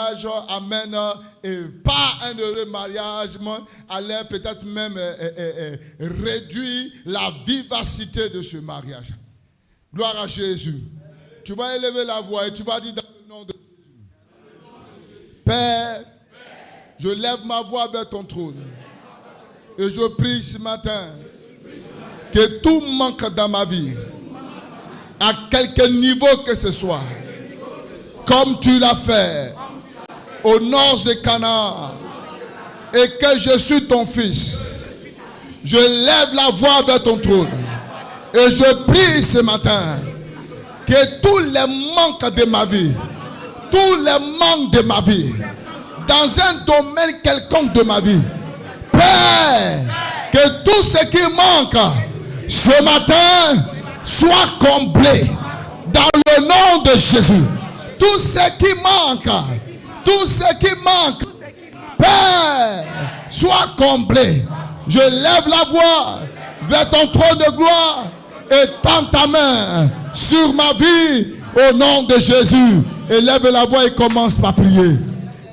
mariage, amen, et pas un heureux mariage, allait peut-être même réduire la vivacité de ce mariage. Gloire à Jésus. Tu vas élever la voix et tu vas dire dans le nom de Jésus. Père, je lève ma voix vers ton trône. Et je prie ce matin que tout manque dans ma vie, à quelque niveau que ce soit, comme tu l'as fait au nord de Canaan, et que je suis ton fils, je lève la voix vers ton trône et je prie ce matin que tous les manques de ma vie, tous les manques de ma vie, dans un domaine quelconque de ma vie, Père, que tout ce qui manque ce matin soit comblé dans le nom de Jésus. Tout ce qui manque, Père, soit comblé. Je lève la voix vers ton trône de gloire et tends ta main sur ma vie au nom de Jésus. Élève la voix et commence par prier.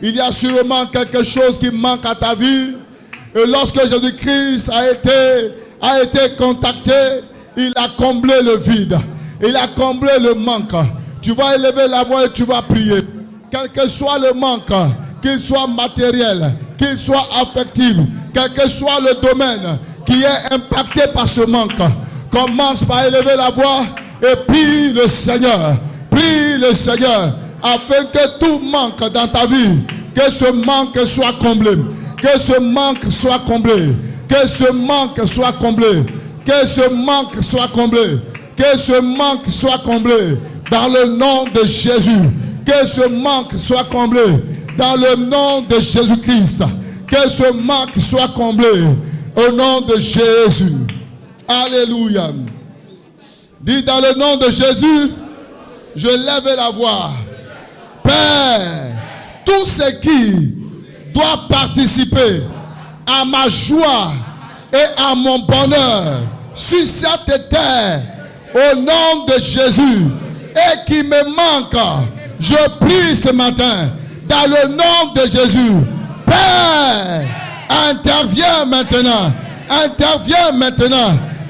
Il y a sûrement quelque chose qui manque à ta vie. Et lorsque Jésus-Christ a été contacté, il a comblé le vide. Il a comblé le manque. Tu vas élever la voix et tu vas prier. Quel que soit le manque, qu'il soit matériel, qu'il soit affectif, quel que soit le domaine qui est impacté par ce manque, commence par élever la voix et prie le Seigneur. Prie le Seigneur afin que tout manque dans ta vie, que ce manque soit comblé. Que ce manque soit comblé. Que ce manque soit comblé. Que ce manque soit comblé. Que ce manque soit comblé. Dans le nom de Jésus. Que ce manque soit comblé. Dans le nom de Jésus-Christ. Que ce manque soit comblé. Au nom de Jésus. Alléluia. Dis dans le nom de Jésus. Je lève la voix. Père, tout ce qui doit participer à ma joie et à mon bonheur sur cette terre au nom de Jésus et qui me manque, je prie ce matin dans le nom de Jésus. Père, interviens maintenant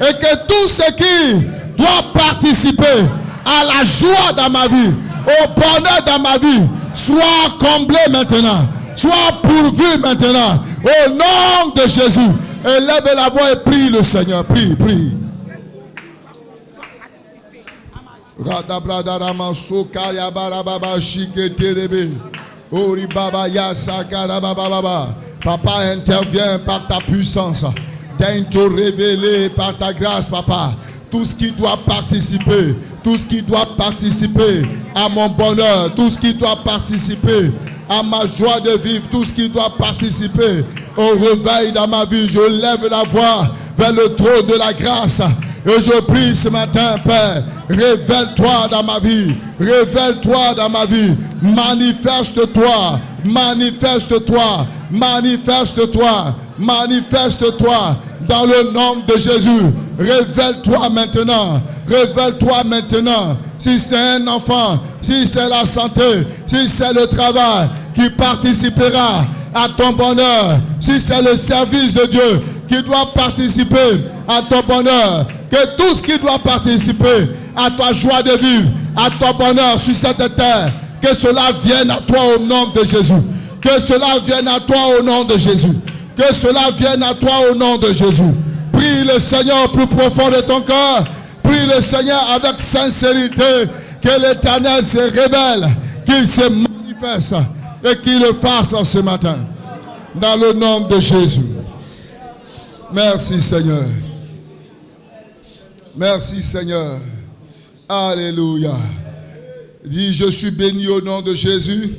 et que tout ce qui doit participer à la joie dans ma vie, au bonheur dans ma vie, soit comblé maintenant. Sois pourvu maintenant. Au nom de Jésus. Élève la voix et prie le Seigneur. Prie. Papa, intervient par ta puissance. Daigne te révéler par ta grâce, papa. Tout ce qui doit participer. Tout ce qui doit participer à mon bonheur. Tout ce qui doit participer à ma joie de vivre, tout ce qui doit participer au réveil dans ma vie. Je lève la voix vers le trône de la grâce et je prie ce matin, Père, révèle-toi dans ma vie, révèle-toi dans ma vie, manifeste-toi dans le nom de Jésus. Révèle-toi maintenant. Si c'est un enfant, si c'est la santé, si c'est le travail qui participera à ton bonheur, si c'est le service de Dieu qui doit participer à ton bonheur, que tout ce qui doit participer à ta joie de vivre, à ton bonheur sur cette terre, que cela vienne à toi au nom de Jésus. Que cela vienne à toi au nom de Jésus. Que cela vienne à toi au nom de Jésus. Prie le Seigneur au plus profond de ton cœur. Prie le Seigneur avec sincérité. Que l'Éternel se révèle, qu'il se manifeste et qu'il le fasse ce matin. Dans le nom de Jésus. Merci Seigneur. Merci Seigneur. Alléluia. Dis, je suis béni au nom de Jésus.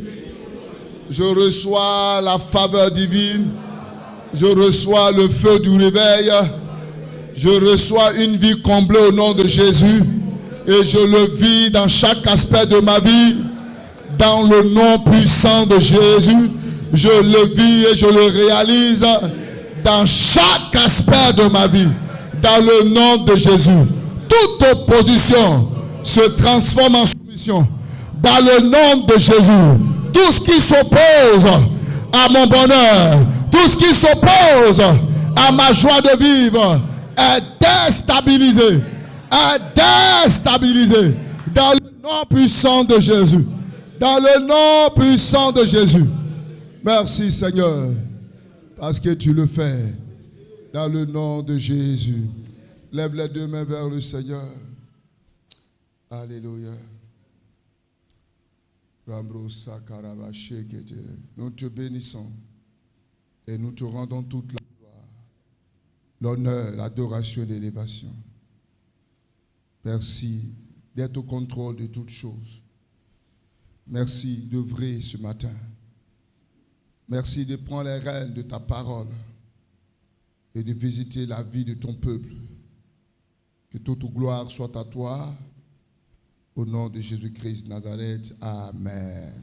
Je reçois la faveur divine. Je reçois le feu du réveil. Je reçois une vie comblée au nom de Jésus. Et je le vis dans chaque aspect de ma vie. Dans le nom puissant de Jésus. Je le vis et je le réalise dans chaque aspect de ma vie. Dans le nom de Jésus. Toute opposition se transforme en soumission. Dans le nom de Jésus. Tout ce qui s'oppose à mon bonheur, tout ce qui s'oppose à ma joie de vivre est déstabilisé. Est déstabilisé. Dans le nom puissant de Jésus. Dans le nom puissant de Jésus. Merci Seigneur. Parce que tu le fais. Dans le nom de Jésus. Lève les deux mains vers le Seigneur. Alléluia. Nous te bénissons et nous te rendons toute la gloire, l'honneur, l'adoration et l'élévation. Merci d'être au contrôle de toutes choses. Merci d'œuvrer ce matin. Merci de prendre les rênes de ta parole et de visiter la vie de ton peuple. Que toute gloire soit à toi. Au nom de Jésus-Christ Nazareth. Amen.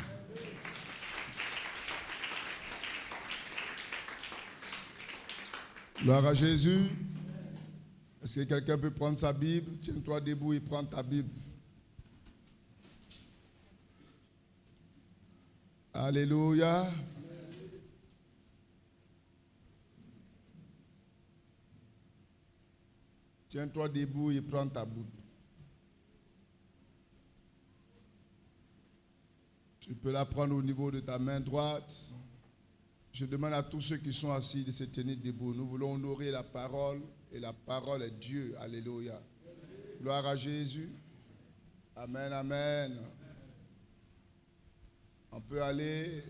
Gloire à Jésus. Est-ce que quelqu'un peut prendre sa Bible? Tiens-toi debout et prends ta Bible. Alléluia. Tiens-toi debout et prends ta Bible. Tu peux la prendre au niveau de ta main droite. Je demande à tous ceux qui sont assis de se tenir debout. Nous voulons honorer la parole et la parole est Dieu. Alléluia. Gloire à Jésus. Amen, amen. On peut aller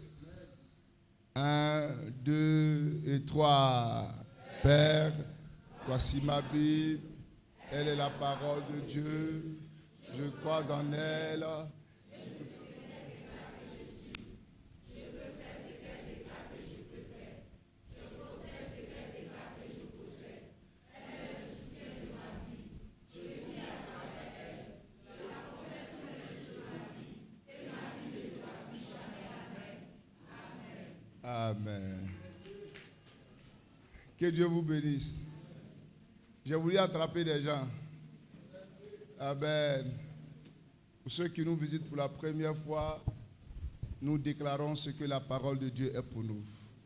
1, 2 et 3. Père, voici ma Bible. Elle est la parole de Dieu. Je crois en elle. Amen. Que Dieu vous bénisse. J'ai voulu attraper des gens. Amen. Pour ceux qui nous visitent pour la première fois, nous déclarons ce que la parole de Dieu est pour nous.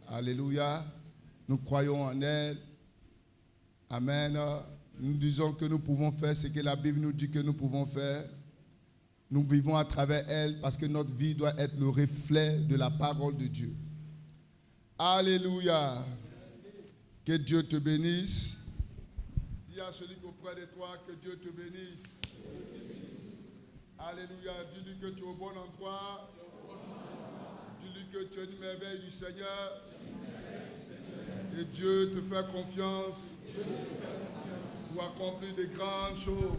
Alléluia. Nous croyons en elle. Amen. Nous disons que nous pouvons faire ce que la Bible nous dit que nous pouvons faire. Nous vivons à travers elle parce que notre vie doit être le reflet de la parole de Dieu. Alléluia. Que Dieu te bénisse. Dis à celui qui est auprès de toi que Dieu te bénisse. Alléluia. Dis-lui que tu es au bon endroit. Dis-lui que tu es une merveille du Seigneur. Et Dieu te fait confiance pour accomplir de grandes choses.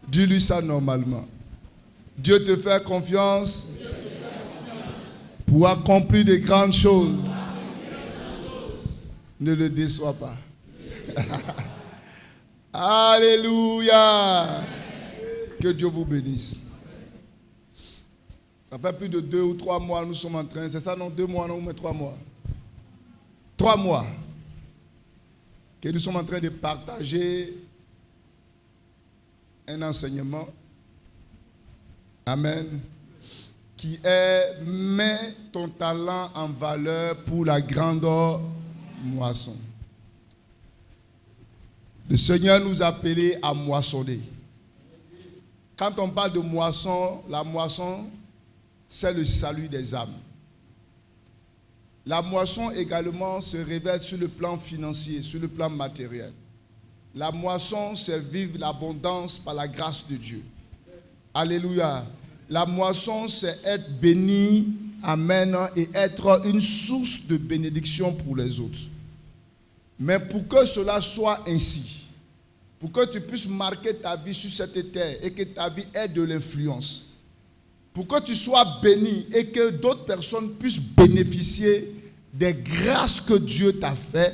Dis-lui ça normalement. Dieu te fait confiance pour accomplir de grandes choses. Ne le déçois pas. Alléluia. Que Dieu vous bénisse. Ça fait plus de 2 ou 3 mois nous sommes en train. C'est ça non? 2 mois non? Mais 3 mois. 3 mois. Que nous sommes en train de partager un enseignement. Amen. Qui est mets ton talent en valeur pour la grande moisson. Le Seigneur nous a appelés à moissonner. Quand on parle de moisson, la moisson, c'est le salut des âmes. La moisson également se révèle sur le plan financier, sur le plan matériel. La moisson, c'est vivre l'abondance par la grâce de Dieu. Alléluia. La moisson, c'est être béni, amen, et être une source de bénédiction pour les autres. Mais pour que cela soit ainsi, pour que tu puisses marquer ta vie sur cette terre et que ta vie ait de l'influence, pour que tu sois béni et que d'autres personnes puissent bénéficier des grâces que Dieu t'a fait,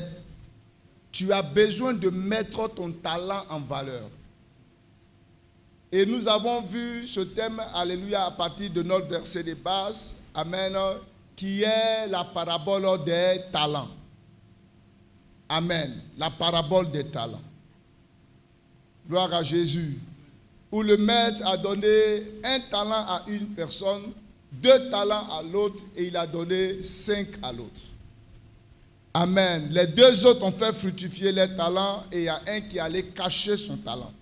tu as besoin de mettre ton talent en valeur. Et nous avons vu ce thème, alléluia, à partir de notre verset de base, amen, qui est la parabole des talents. Amen, la parabole des talents. Gloire à Jésus. où le maître a donné 1 talent à une personne, 2 talents à l'autre et il a donné 5 à l'autre. Amen. Les 2 autres ont fait fructifier leurs talents et il y a un qui allait cacher son talent.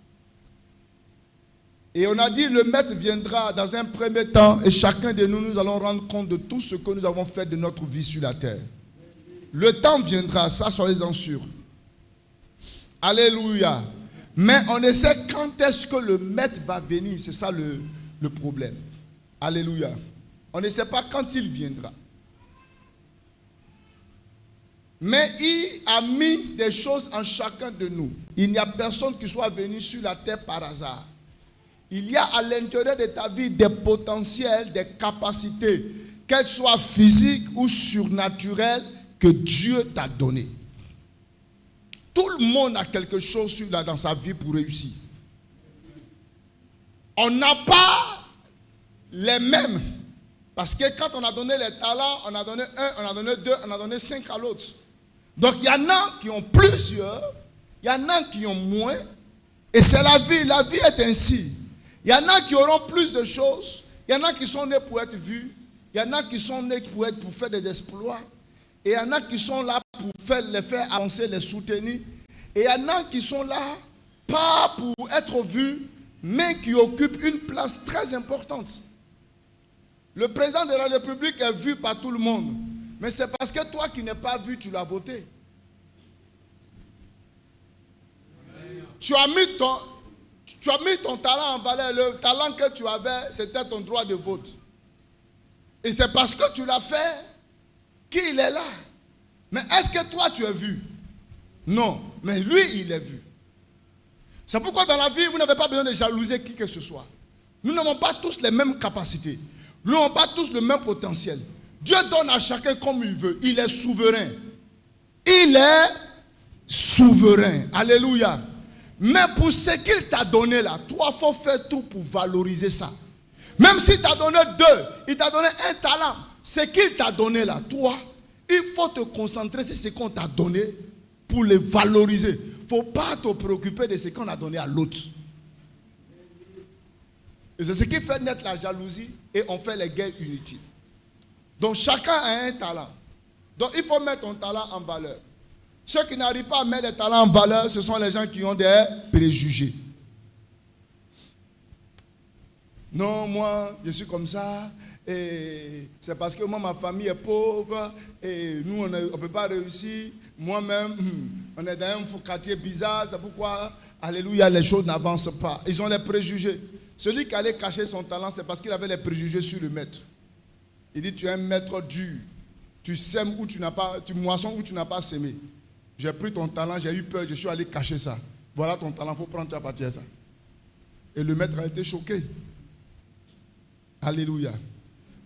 Et on a dit le maître viendra dans un premier temps et chacun de nous, nous allons rendre compte de tout ce que nous avons fait de notre vie sur la terre. Le temps viendra, ça soyez-en sûrs. Alléluia. Mais on ne sait quand est-ce que le maître va venir. C'est ça le problème. Alléluia. On ne sait pas quand il viendra. Mais il a mis des choses en chacun de nous. Il n'y a personne qui soit venu sur la terre par hasard. Il y a à l'intérieur de ta vie des potentiels, des capacités, qu'elles soient physiques ou surnaturelles, que Dieu t'a donné. Tout le monde a quelque chose dans sa vie pour réussir. On n'a pas les mêmes. Parce que quand on a donné les talents, on a donné 1, on a donné 2, on a donné 5 à l'autre. Donc il y en a qui ont plusieurs, il y en a qui ont moins. Et c'est la vie. La vie est ainsi. Il y en a qui auront plus de choses. Il y en a qui sont nés pour être vus. Il y en a qui sont nés pour faire des exploits. Et il y en a qui sont là pour les faire avancer, les soutenir. Et il y en a qui sont là, pas pour être vus, mais qui occupent une place très importante. Le président de la République est vu par tout le monde. Mais c'est parce que toi qui n'es pas vu, tu l'as voté. Tu as mis ton talent en valeur. Le talent que tu avais, c'était ton droit de vote. Et c'est parce que tu l'as fait qu'il est là. Mais est-ce que toi tu es vu? Non. Mais lui, il est vu. C'est pourquoi dans la vie, vous n'avez pas besoin de jalouser qui que ce soit. Nous n'avons pas tous les mêmes capacités. Nous n'avons pas tous le même potentiel. Dieu donne à chacun comme il veut. Il est souverain. Il est souverain. Alléluia. Mais pour ce qu'il t'a donné là, toi, il faut faire tout pour valoriser ça. Même s'il t'a donné 2, il t'a donné 1 talent. Ce qu'il t'a donné là, toi, il faut te concentrer sur ce qu'on t'a donné pour le valoriser. Il ne faut pas te préoccuper de ce qu'on a donné à l'autre. Et c'est ce qui fait naître la jalousie et on fait les guerres inutiles. Donc chacun a un talent. Donc il faut mettre ton talent en valeur. Ceux qui n'arrivent pas à mettre des talents en valeur, ce sont les gens qui ont des préjugés. Non, moi, je suis comme ça. Et c'est parce que moi, ma famille est pauvre. Et nous, on ne peut pas réussir. Moi-même, on est dans un quartier bizarre. C'est pourquoi, alléluia, les choses n'avancent pas. Ils ont les préjugés. Celui qui allait cacher son talent, c'est parce qu'il avait les préjugés sur le maître. Il dit, tu es un maître dur. Tu sèmes où tu n'as pas, tu moissons où tu n'as pas sémé. J'ai pris ton talent, j'ai eu peur, je suis allé cacher ça. Voilà ton talent, il faut prendre ta partie à ça. Et le maître a été choqué. Alléluia.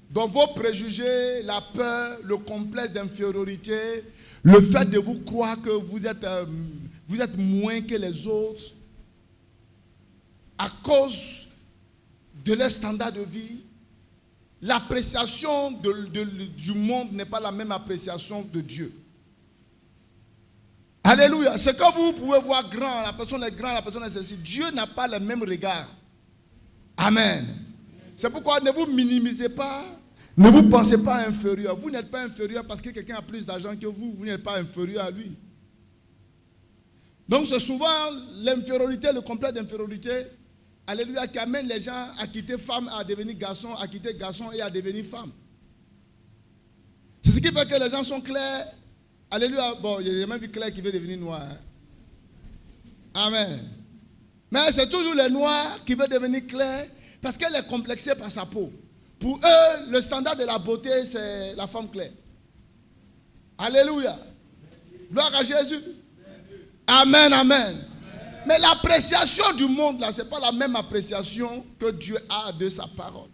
Donc vos préjugés, la peur, le complexe d'infériorité, le fait de vous croire que vous êtes moins que les autres, à cause de leur standard de vie, l'appréciation du monde n'est pas la même appréciation de Dieu. Alléluia. C'est que vous pouvez voir grand, la personne est grande, la personne est ceci. Dieu n'a pas le même regard. Amen. C'est pourquoi ne vous minimisez pas, ne vous pensez pas inférieur. Vous n'êtes pas inférieur parce que quelqu'un a plus d'argent que vous, vous n'êtes pas inférieur à lui. Donc c'est souvent l'infériorité, le complexe d'infériorité, alléluia, qui amène les gens à quitter femme, à devenir garçon, à quitter garçon et à devenir femme. C'est ce qui fait que les gens sont clairs. Alléluia. Bon, j'ai même vu Claire qui veut devenir noir. Hein? Amen. Mais c'est toujours les noirs qui veulent devenir clairs parce qu'elle est complexée par sa peau. Pour eux, le standard de la beauté, c'est la femme claire. Alléluia. Gloire à Jésus. Amen, amen. Mais l'appréciation du monde, là, ce n'est pas la même appréciation que Dieu a de sa parole.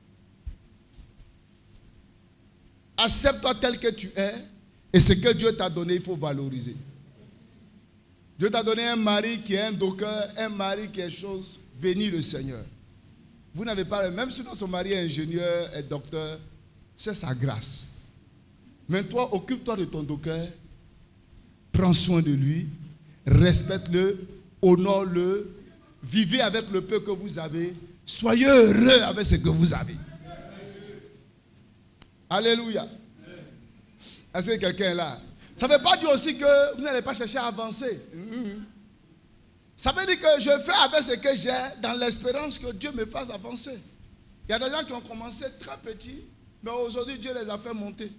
Accepte-toi tel que tu es. Et ce que Dieu t'a donné, il faut valoriser. Dieu t'a donné un mari qui est un docker, un mari qui est chose. Bénis le Seigneur. Vous n'avez pas, même si son mari est ingénieur et docteur, c'est sa grâce. Mais toi, occupe-toi de ton docker, prends soin de lui, respecte-le, honore-le, Vivez avec le peu que vous avez. Soyez heureux avec ce que vous avez. Alléluia. Est-ce que quelqu'un est là? Ça ne veut pas dire aussi que vous n'allez pas chercher à avancer. Ça veut dire que je fais avec ce que j'ai dans l'espérance que Dieu me fasse avancer. Il y a des gens qui ont commencé très petits, mais aujourd'hui Dieu les a fait monter.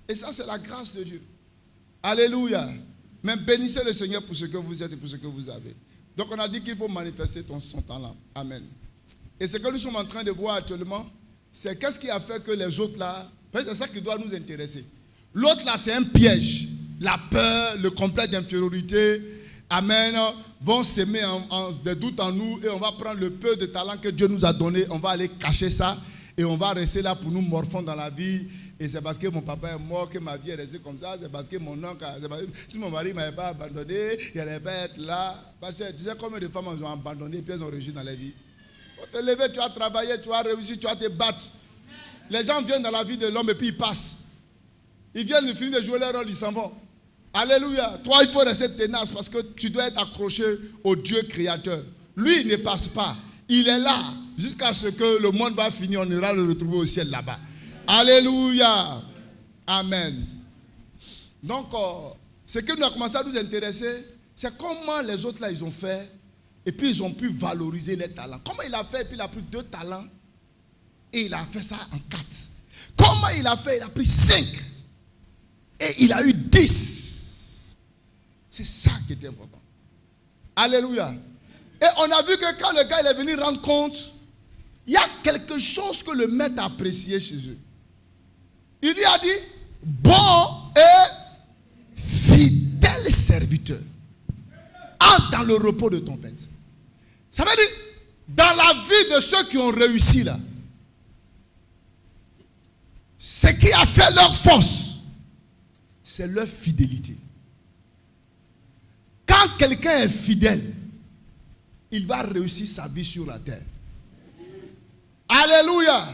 Et ça, c'est la grâce de Dieu. Alléluia. Mais bénissez le Seigneur pour ce que vous êtes et pour ce que vous avez. Donc on a dit qu'il faut manifester son talent. Amen. Et ce que nous sommes en train de voir actuellement, c'est qu'est-ce qui a fait que les autres là, c'est ça qui doit nous intéresser. L'autre là, c'est un piège. La peur, le complexe d'infériorité, amen, vont s'aimer des doutes en nous et on va prendre le peu de talent que Dieu nous a donné, on va aller cacher ça et on va rester là pour nous morfondre dans la vie. Et c'est parce que mon papa est mort que ma vie est restée comme ça. C'est parce que mon oncle, si mon mari ne m'avait pas abandonné, il n'allait pas être là. Parce que tu sais combien de femmes ont abandonné et puis elles ont réussi dans la vie. Tu vas te lever, tu vas travailler, tu vas réussir, tu vas te battre. Les gens viennent dans la vie de l'homme et puis ils passent. Ils viennent, ils finissent de jouer leur rôle, ils s'en vont. Alléluia. Toi, il faut rester tenace parce que tu dois être accroché au Dieu créateur. Lui, il ne passe pas. Il est là jusqu'à ce que le monde va finir. On ira le retrouver au ciel là-bas. Alléluia. Amen. Donc, ce qui nous a commencé à nous intéresser, c'est comment les autres là, ils ont fait. Et puis, ils ont pu valoriser les talents. Comment il a fait? Et puis, il a pris 2 talents. Et il a fait ça en 4. Comment il a fait? Il a pris 5. Et il a eu 10. C'est ça qui était important. Alléluia. Et on a vu que quand le gars il est venu rendre compte, il y a quelque chose que le maître a apprécié chez eux. Il lui a dit, bon et fidèle serviteur, entre dans le repos de ton maître. Ça veut dire, dans la vie de ceux qui ont réussi là, ce qui a fait leur force, c'est leur fidélité. Quand quelqu'un est fidèle, il va réussir sa vie sur la terre. Alléluia.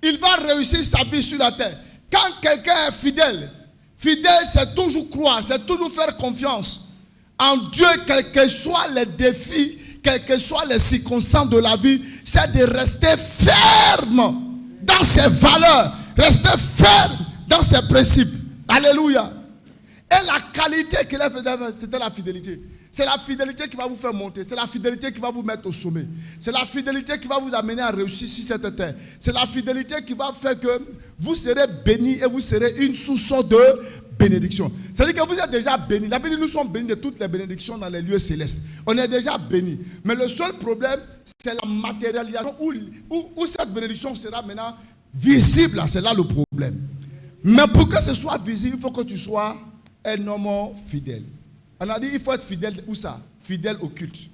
Il va réussir sa vie sur la terre. Quand quelqu'un est fidèle, fidèle c'est toujours croire, c'est toujours faire confiance en Dieu, quels que soient les défis, quelles que soient les circonstances de la vie, c'est de rester ferme dans ses valeurs, rester ferme dans ses principes. Alléluia. Et la qualité qu'il a fait, c'était la fidélité. C'est la fidélité qui va vous faire monter. C'est la fidélité qui va vous mettre au sommet. C'est la fidélité qui va vous amener à réussir sur cette terre. C'est la fidélité qui va faire que vous serez bénis et vous serez une source de bénédiction. C'est-à-dire que vous êtes déjà bénis. La Bible dit, nous sommes bénis de toutes les bénédictions dans les lieux célestes. On est déjà bénis. Mais le seul problème, c'est la matérialisation où cette bénédiction sera maintenant visible. C'est là le problème. Mais pour que ce soit visible, il faut que tu sois un homme fidèle. On a dit il faut être fidèle, où ça? Fidèle au culte.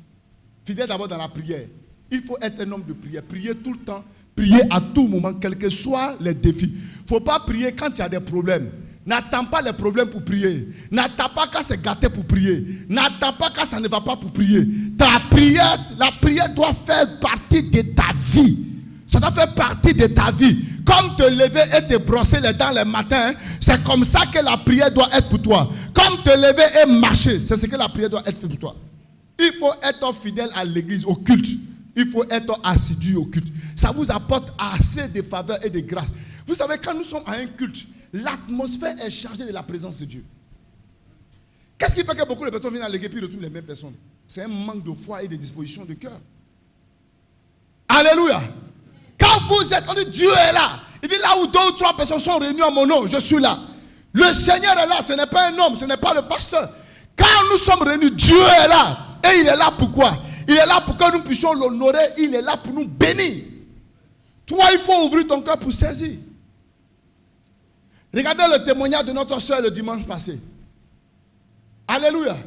Fidèle d'abord dans la prière. Il faut être un homme de prière. Prier tout le temps. Prier à tout moment, quels que soient les défis. Il ne faut pas prier quand il y a des problèmes. N'attends pas les problèmes pour prier. N'attends pas quand c'est gâté pour prier. N'attends pas quand ça ne va pas pour prier. Ta prière, la prière doit faire partie de ta vie. Ça doit faire partie de ta vie. Comme te lever et te brosser les dents le matin, c'est comme ça que la prière doit être pour toi. Comme te lever et marcher, c'est ce que la prière doit être pour toi. Il faut être fidèle à l'église, au culte. Il faut être assidu au culte. Ça vous apporte assez de faveurs et de grâce. Vous savez, quand nous sommes à un culte, l'atmosphère est chargée de la présence de Dieu. Qu'est-ce qui fait que beaucoup de personnes viennent à l'église et retournent les mêmes personnes? C'est un manque de foi et de disposition de cœur. Alléluia. Quand vous êtes, on dit Dieu est là. Il dit là où 2 ou 3 personnes sont réunies en mon nom, je suis là. Le Seigneur est là, ce n'est pas un homme, ce n'est pas le pasteur. Quand nous sommes réunis, Dieu est là. Et il est là pourquoi? Il est là pour que nous puissions l'honorer. Il est là pour nous bénir. Toi, il faut ouvrir ton cœur pour saisir. Regardez le témoignage de notre soeur le dimanche passé. Alléluia.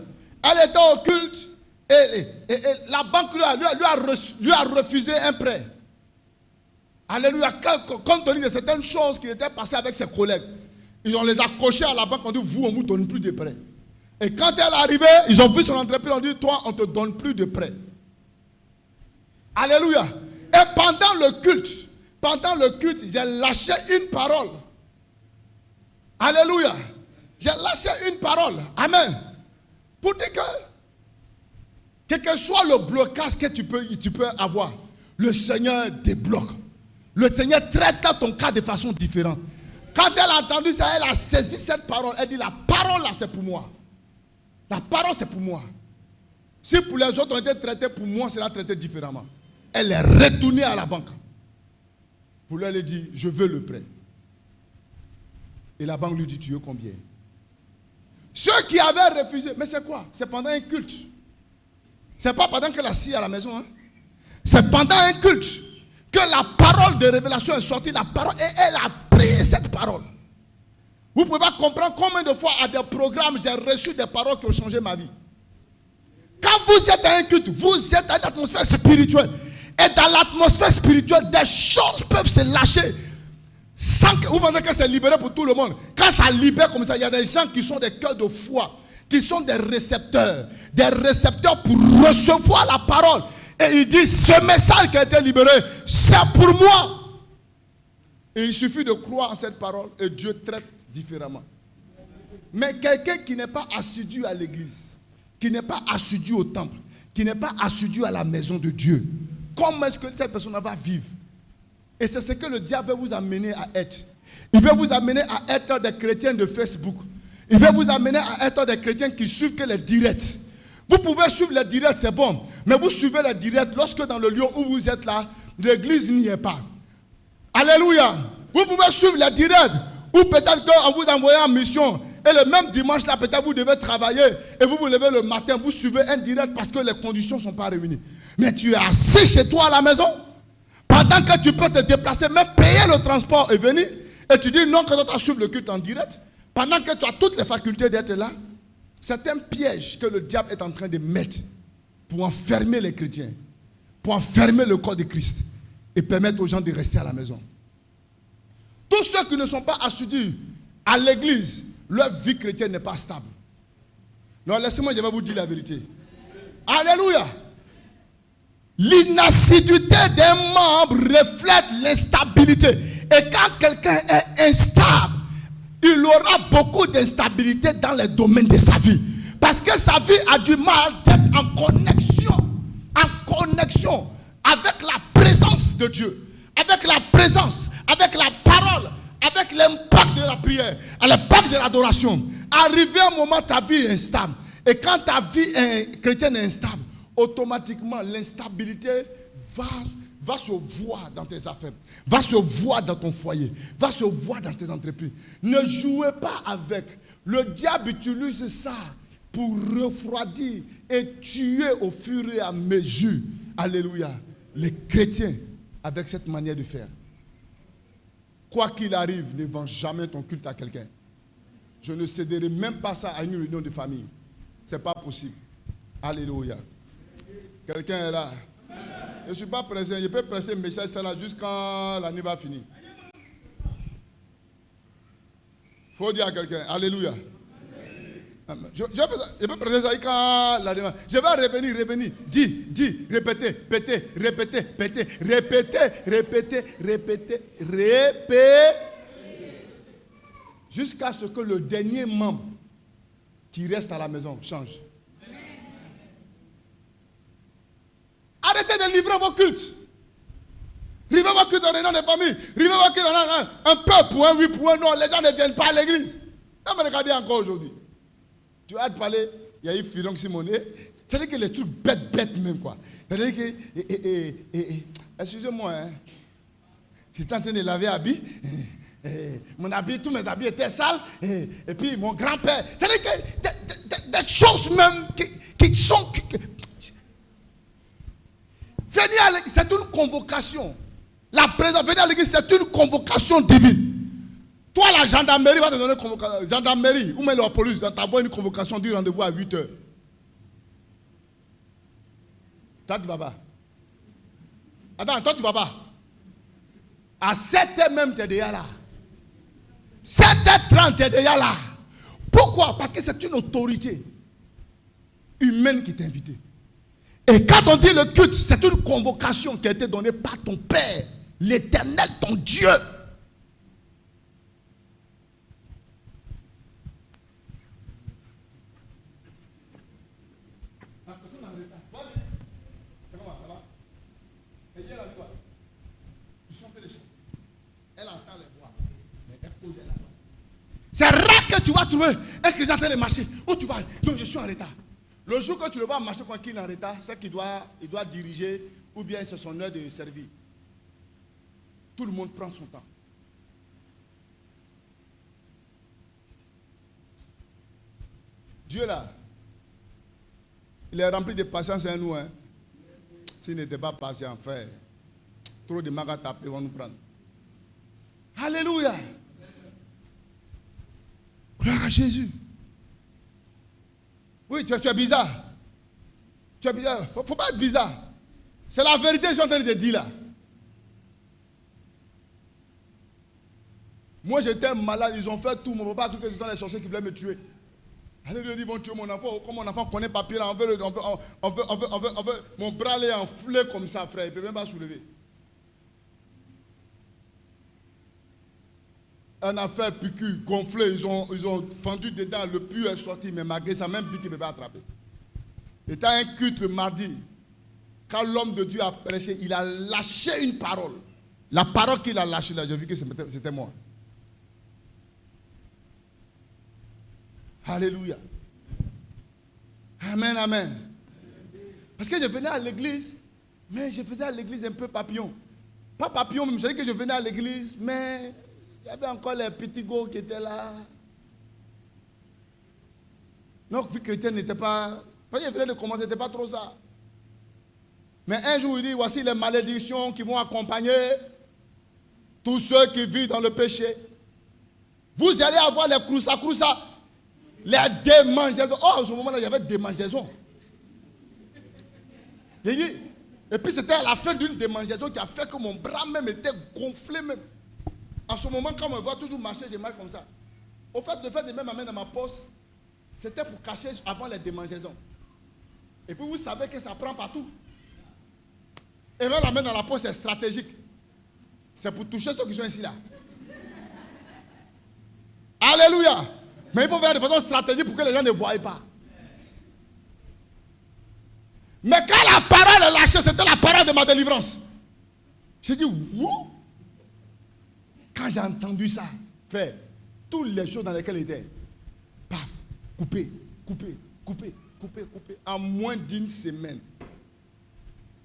Elle était au culte et la banque lui a refusé un prêt. Alléluia. Compte tenu de certaines choses qui étaient passées avec ses collègues, ils ont les accrochés à la banque, on dit vous, on ne vous donne plus de prêts. Et quand elle est arrivée, ils ont vu son entreprise, on dit toi, on ne te donne plus de prêts. Alléluia. Et pendant le culte, j'ai lâché une parole. Alléluia. J'ai lâché une parole. Amen. Pour dire que Quel que soit le blocage que tu peux avoir, le Seigneur débloque. Le Seigneur traite ton cas de façon différente. Quand elle a entendu ça, elle a saisi cette parole. Elle dit, la parole là, c'est pour moi. La parole, c'est pour moi. Si pour les autres ont été traités, pour moi, c'est traité différemment. Elle est retournée à la banque. Pour lui, elle dit, je veux le prêt. Et la banque lui dit, tu veux combien? Ceux qui avaient refusé, mais c'est quoi? C'est pendant un culte. C'est pas pendant qu'elle est assise à la maison. Hein? C'est pendant un culte que la parole de révélation est sortie. La parole, et elle a prié cette parole. Vous ne pouvez pas comprendre combien de fois à des programmes j'ai reçu des paroles qui ont changé ma vie. Quand vous êtes à un culte, vous êtes dans une atmosphère spirituelle. Et dans l'atmosphère spirituelle, des choses peuvent se lâcher. Sans que vous pensez que c'est libéré pour tout le monde. Quand ça libère comme ça, il y a des gens qui sont des cœurs de foi, qui sont des récepteurs pour recevoir la parole. Et il dit, ce message qui a été libéré, c'est pour moi. Et il suffit de croire en cette parole et Dieu traite différemment. Mais quelqu'un qui n'est pas assidu à l'église, qui n'est pas assidu au temple, qui n'est pas assidu à la maison de Dieu, comment est-ce que cette personne va vivre? Et c'est ce que le diable veut vous amener à être. Il veut vous amener à être des chrétiens de Facebook. Il veut vous amener à être des chrétiens qui suivent que les directs. Vous pouvez suivre les directs, c'est bon. Mais vous suivez les directs lorsque dans le lieu où vous êtes là, l'église n'y est pas. Alléluia. Vous pouvez suivre les directs. Ou peut-être qu'on vous envoie en mission. Et le même dimanche là, peut-être vous devez travailler. Et vous vous levez le matin, vous suivez un direct parce que les conditions ne sont pas réunies. Mais tu es assis chez toi à la maison. Pendant que tu peux te déplacer, même payer le transport et venir. Et tu dis non que tu as suivi le culte en direct. Pendant que tu as toutes les facultés d'être là. C'est un piège que le diable est en train de mettre pour enfermer les chrétiens, pour enfermer le corps de Christ et permettre aux gens de rester à la maison. Tous ceux qui ne sont pas assidus à l'église, leur vie chrétienne n'est pas stable. Non, laissez-moi, je vais vous dire la vérité. Alléluia. L'inassiduité d'un membre reflète l'instabilité. Et quand quelqu'un est instable, il aura beaucoup d'instabilité dans les domaines de sa vie. Parce que sa vie a du mal d'être en connexion avec la présence de Dieu, avec la présence, avec la parole, avec l'impact de la prière, l'impact de l'adoration. Arrivé un moment, ta vie est instable. Et quand ta vie chrétienne est instable, automatiquement, l'instabilité va se voir dans tes affaires, va se voir dans ton foyer, va se voir dans tes entreprises. Ne jouez pas avec. Le diable utilise ça pour refroidir et tuer au fur et à mesure, alléluia, les chrétiens avec cette manière de faire. Quoi qu'il arrive, ne vends jamais ton culte à quelqu'un. Je ne céderai même pas ça à une réunion de famille. Ce n'est pas possible. Alléluia. Quelqu'un est là. Je ne suis pas pressé. Je peux presser un message là jusqu'à l'année va finir. Il faut dire à quelqu'un, alléluia. Je peux presser ça quand l'année va. Je vais revenir. Dis, répéter. Jusqu'à ce que le dernier membre qui reste à la maison change. Arrêtez de livrer vos cultes. Livrez vos cultes dans les noms des familles. Livrez vos cultes dans un peu pour un oui, pour un non. Les gens ne viennent pas à l'église. Non, mais regardez encore aujourd'hui. Tu vas te parler, il y a eu Firon Simonet. C'est-à-dire que les trucs bêtes même quoi. C'est-à-dire que, excusez-moi, hein, j'étais en train de laver habits. Mon habit, tous mes habits étaient sales. Et puis mon grand-père. C'est-à-dire que des choses même qui sont... Venir à l'église, c'est une convocation. La présence, venir à l'église, c'est une convocation divine. Toi, la gendarmerie va te donner une convocation. Gendarmerie, ou même la police, va t'avoir une convocation du rendez-vous à 8h. Toi, tu ne vas pas. Attends, toi, tu ne vas pas. À 7h même, tu es déjà là. 7h30, tu es déjà là. Pourquoi? Parce que c'est une autorité humaine qui t'a invité. Et quand on dit le culte, c'est une convocation qui a été donnée par ton Père, l'Éternel, ton Dieu. La personne en retard. C'est rare que tu vas trouver un chrétien en train de marcher. Où tu vas? Donc je suis en retard. Le jour que tu le vois marcher quand il est en retard, c'est qu'il doit diriger ou bien c'est son heure de servir. Tout le monde prend son temps. Dieu là, il est rempli de patience à nous. Hein. S'il n'était pas patient, frère, trop de magas tapés vont nous prendre. Alléluia. Gloire à Jésus. Oui, tu es bizarre. Tu es bizarre. Il ne faut pas être bizarre. C'est la vérité que je suis en train de te dire là. Moi j'étais malade, ils ont fait tout. Mon papa a cru que c'était les sorciers qui voulaient me tuer. Alléluia, ils vont tuer mon enfant. Comme mon enfant connaît papier là, on veut, mon bras est enflé comme ça, frère. Il ne peut même pas soulever. Un affaire piqûre, gonflé, ils ont fendu dedans, le puits est sorti, mais malgré ça, même pique, il ne peut pas attraper. Il était un culte le mardi. Quand l'homme de Dieu a prêché, il a lâché une parole. La parole qu'il a lâchée là, j'ai vu que c'était moi. Alléluia. Amen, amen. Parce que je venais à l'église, mais je faisais à l'église un peu papillon. Pas papillon, mais je savais que je venais à l'église, mais il y avait encore les petits gars qui étaient là. Notre vie chrétienne n'était pas... Quand je venais de commencer, ce n'était pas trop ça. Mais un jour, il dit, voici les malédictions qui vont accompagner tous ceux qui vivent dans le péché. Vous allez avoir les croussa, les démangeaisons. Oh, à ce moment-là, il y avait des démangeaisons. Et puis c'était à la fin d'une démangeaison qui a fait que mon bras même était gonflé même. En ce moment, quand on me voit toujours marcher, je marche comme ça. Au fait, le fait de mettre ma main dans ma poche, c'était pour cacher avant les démangeaisons. Et puis vous savez que ça prend partout. Et mettre la main dans la poche, c'est stratégique. C'est pour toucher ceux qui sont ici là. Alléluia. Mais il faut faire de façon stratégique pour que les gens ne voient pas. Mais quand la parole est lâchée, c'était la parole de ma délivrance. J'ai dit, ouh. Quand j'ai entendu ça, frère, toutes les choses dans lesquelles il était, paf, coupé. En moins d'une semaine,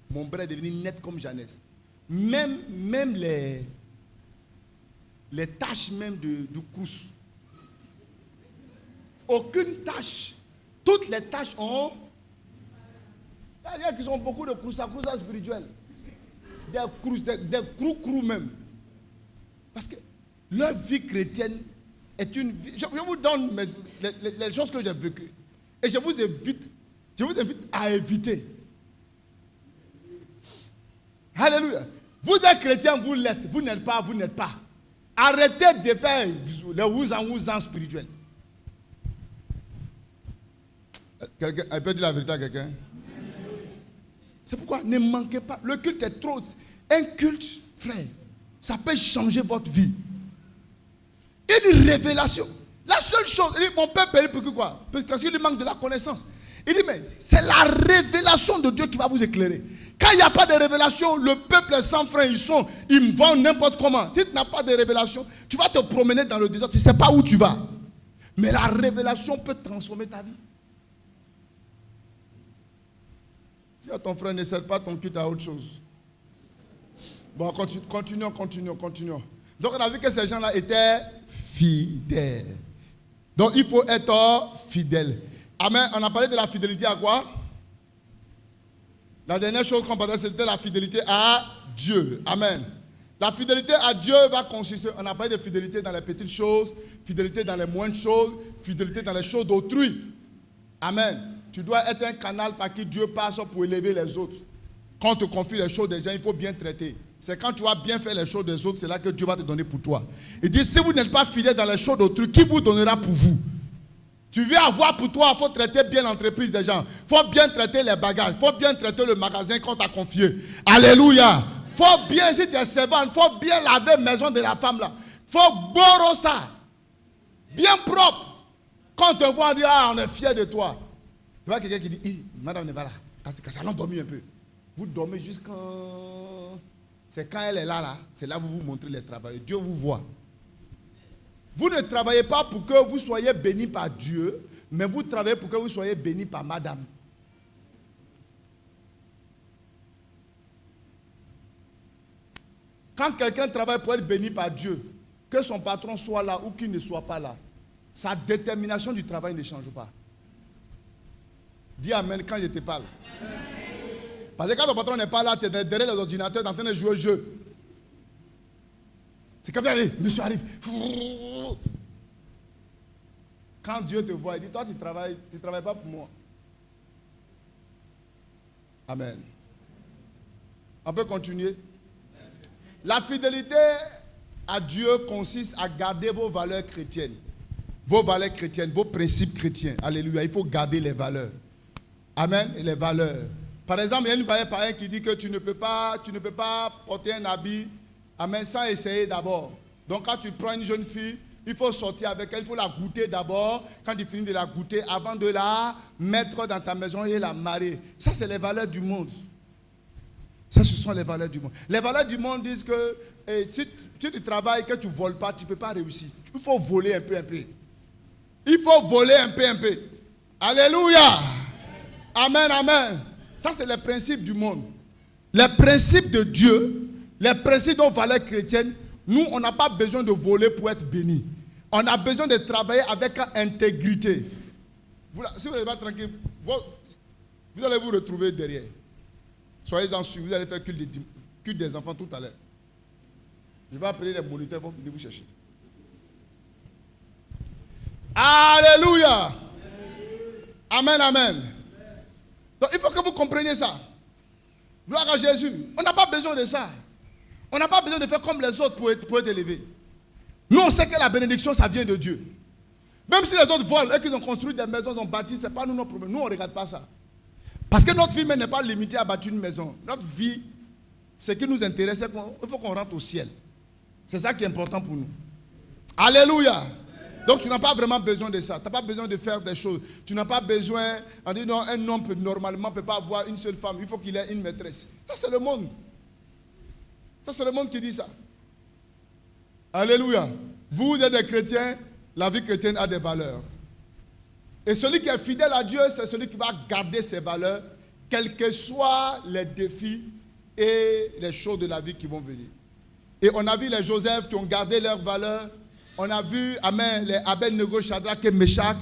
mon bras est devenu net comme Jeannès. Même les taches même du crous. Aucune tache. Toutes les taches ont... Il y a qui ont beaucoup de croussa spirituels. Des crous même. Parce que leur vie chrétienne est une vie... Je vous donne les choses que j'ai vécues. Et je vous invite à éviter. Alléluia. Vous êtes chrétien, vous l'êtes. Vous n'êtes pas. Arrêtez de faire les wouzan spirituels. Elle peut dire la vérité à quelqu'un? C'est pourquoi ne manquez pas. Le culte est trop... Un culte, frère, ça peut changer votre vie. Une révélation. La seule chose, il dit, mon père périt pour quoi? Parce qu'il manque de la connaissance. Il dit, mais c'est la révélation de Dieu qui va vous éclairer. Quand il n'y a pas de révélation, le peuple est sans frein, ils vont n'importe comment. Si tu n'as pas de révélation, tu vas te promener dans le désert, tu ne sais pas où tu vas. Mais la révélation peut transformer ta vie. Dis à ton frère, ne cède pas ton culte à autre chose. Bon, continuons. Donc on a vu que ces gens-là étaient fidèles. Donc il faut être fidèle. Amen. On a parlé de la fidélité à quoi? La dernière chose qu'on parlait, c'était la fidélité à Dieu. Amen. La fidélité à Dieu va consister, on a parlé de fidélité dans les petites choses, fidélité dans les moindres choses, fidélité dans les choses d'autrui. Amen. Tu dois être un canal par qui Dieu passe pour élever les autres. Quand on te confie les choses des gens, il faut bien traiter. C'est quand tu vas bien faire les choses des autres, c'est là que Dieu va te donner pour toi. Il dit, si vous n'êtes pas fidèle dans les choses d'autrui, qui vous donnera pour vous? Tu veux avoir pour toi, il faut traiter bien l'entreprise des gens. Il faut bien traiter les bagages. Il faut bien traiter le magasin qu'on t'a confié. Alléluia. Il faut bien, si tu es servant, il faut bien laver la maison de la femme là. Il faut boire ça. Bien propre. Quand on te voit, on dit, ah, on est fiers de toi. Tu vois quelqu'un qui dit, madame n'est pas là. Parce que allons dormir un peu. Vous dormez jusqu'à... C'est quand elle est là, c'est là que vous vous montrez les travaux. Dieu vous voit. Vous ne travaillez pas pour que vous soyez béni par Dieu, mais vous travaillez pour que vous soyez béni par madame. Quand quelqu'un travaille pour être béni par Dieu, que son patron soit là ou qu'il ne soit pas là, sa détermination du travail ne change pas. Dis amen quand je te parle. Parce que quand ton patron n'est pas là, tu es derrière les ordinateurs en train de jouer au jeu. C'est comme ça, monsieur arrive. Quand Dieu te voit, il dit, toi tu travailles pas pour moi. Amen. On peut continuer. La fidélité à Dieu consiste à garder vos valeurs chrétiennes. Vos valeurs chrétiennes, vos principes chrétiens. Alléluia. Il faut garder les valeurs. Amen. Et les valeurs. Par exemple, il y a une valeur pareille qui dit que tu ne peux pas porter un habit, amen, sans essayer d'abord. Donc quand tu prends une jeune fille, il faut sortir avec elle, il faut la goûter d'abord. Quand tu finis de la goûter, avant de la mettre dans ta maison et la marier. Ça, c'est les valeurs du monde. Ça, ce sont les valeurs du monde. Les valeurs du monde disent que si tu travailles, que tu ne voles pas, tu ne peux pas réussir. Il faut voler un peu. Il faut voler un peu. Alléluia. Amen, amen. Ça, c'est les principes du monde. Les principes de Dieu, les principes de nos valeurs chrétiennes, nous, on n'a pas besoin de voler pour être bénis. On a besoin de travailler avec intégrité. Si vous n'êtes pas tranquille, vous allez vous retrouver derrière. Soyez-en sûrs, vous allez faire culte des enfants tout à l'heure. Je vais appeler les moniteurs, ils vont venir vous chercher. Alléluia. Amen, amen. Donc il faut que vous compreniez ça. Gloire à Jésus. On n'a pas besoin de ça. On n'a pas besoin de faire comme les autres pour être élevé. Nous, on sait que la bénédiction, ça vient de Dieu. Même si les autres volent et qu'ils ont construit des maisons, ils ont bâti, ce n'est pas nous nos problèmes. Nous, on ne regarde pas ça. Parce que notre vie même n'est pas limitée à bâtir une maison. Notre vie, ce qui nous intéresse, c'est qu'il faut qu'on rentre au ciel. C'est ça qui est important pour nous. Alléluia. Donc tu n'as pas vraiment besoin de ça. Tu n'as pas besoin de faire des choses. Tu n'as pas besoin, on dit non, un homme normalement ne peut pas avoir une seule femme. Il faut qu'il ait une maîtresse. Ça c'est le monde. Ça c'est le monde qui dit ça. Alléluia. Vous êtes des chrétiens, la vie chrétienne a des valeurs. Et celui qui est fidèle à Dieu, c'est celui qui va garder ses valeurs, quels que soient les défis et les choses de la vie qui vont venir. Et on a vu les Joseph qui ont gardé leurs valeurs. On a vu, amen, les Abed-Nego, Shadrach et Meshach,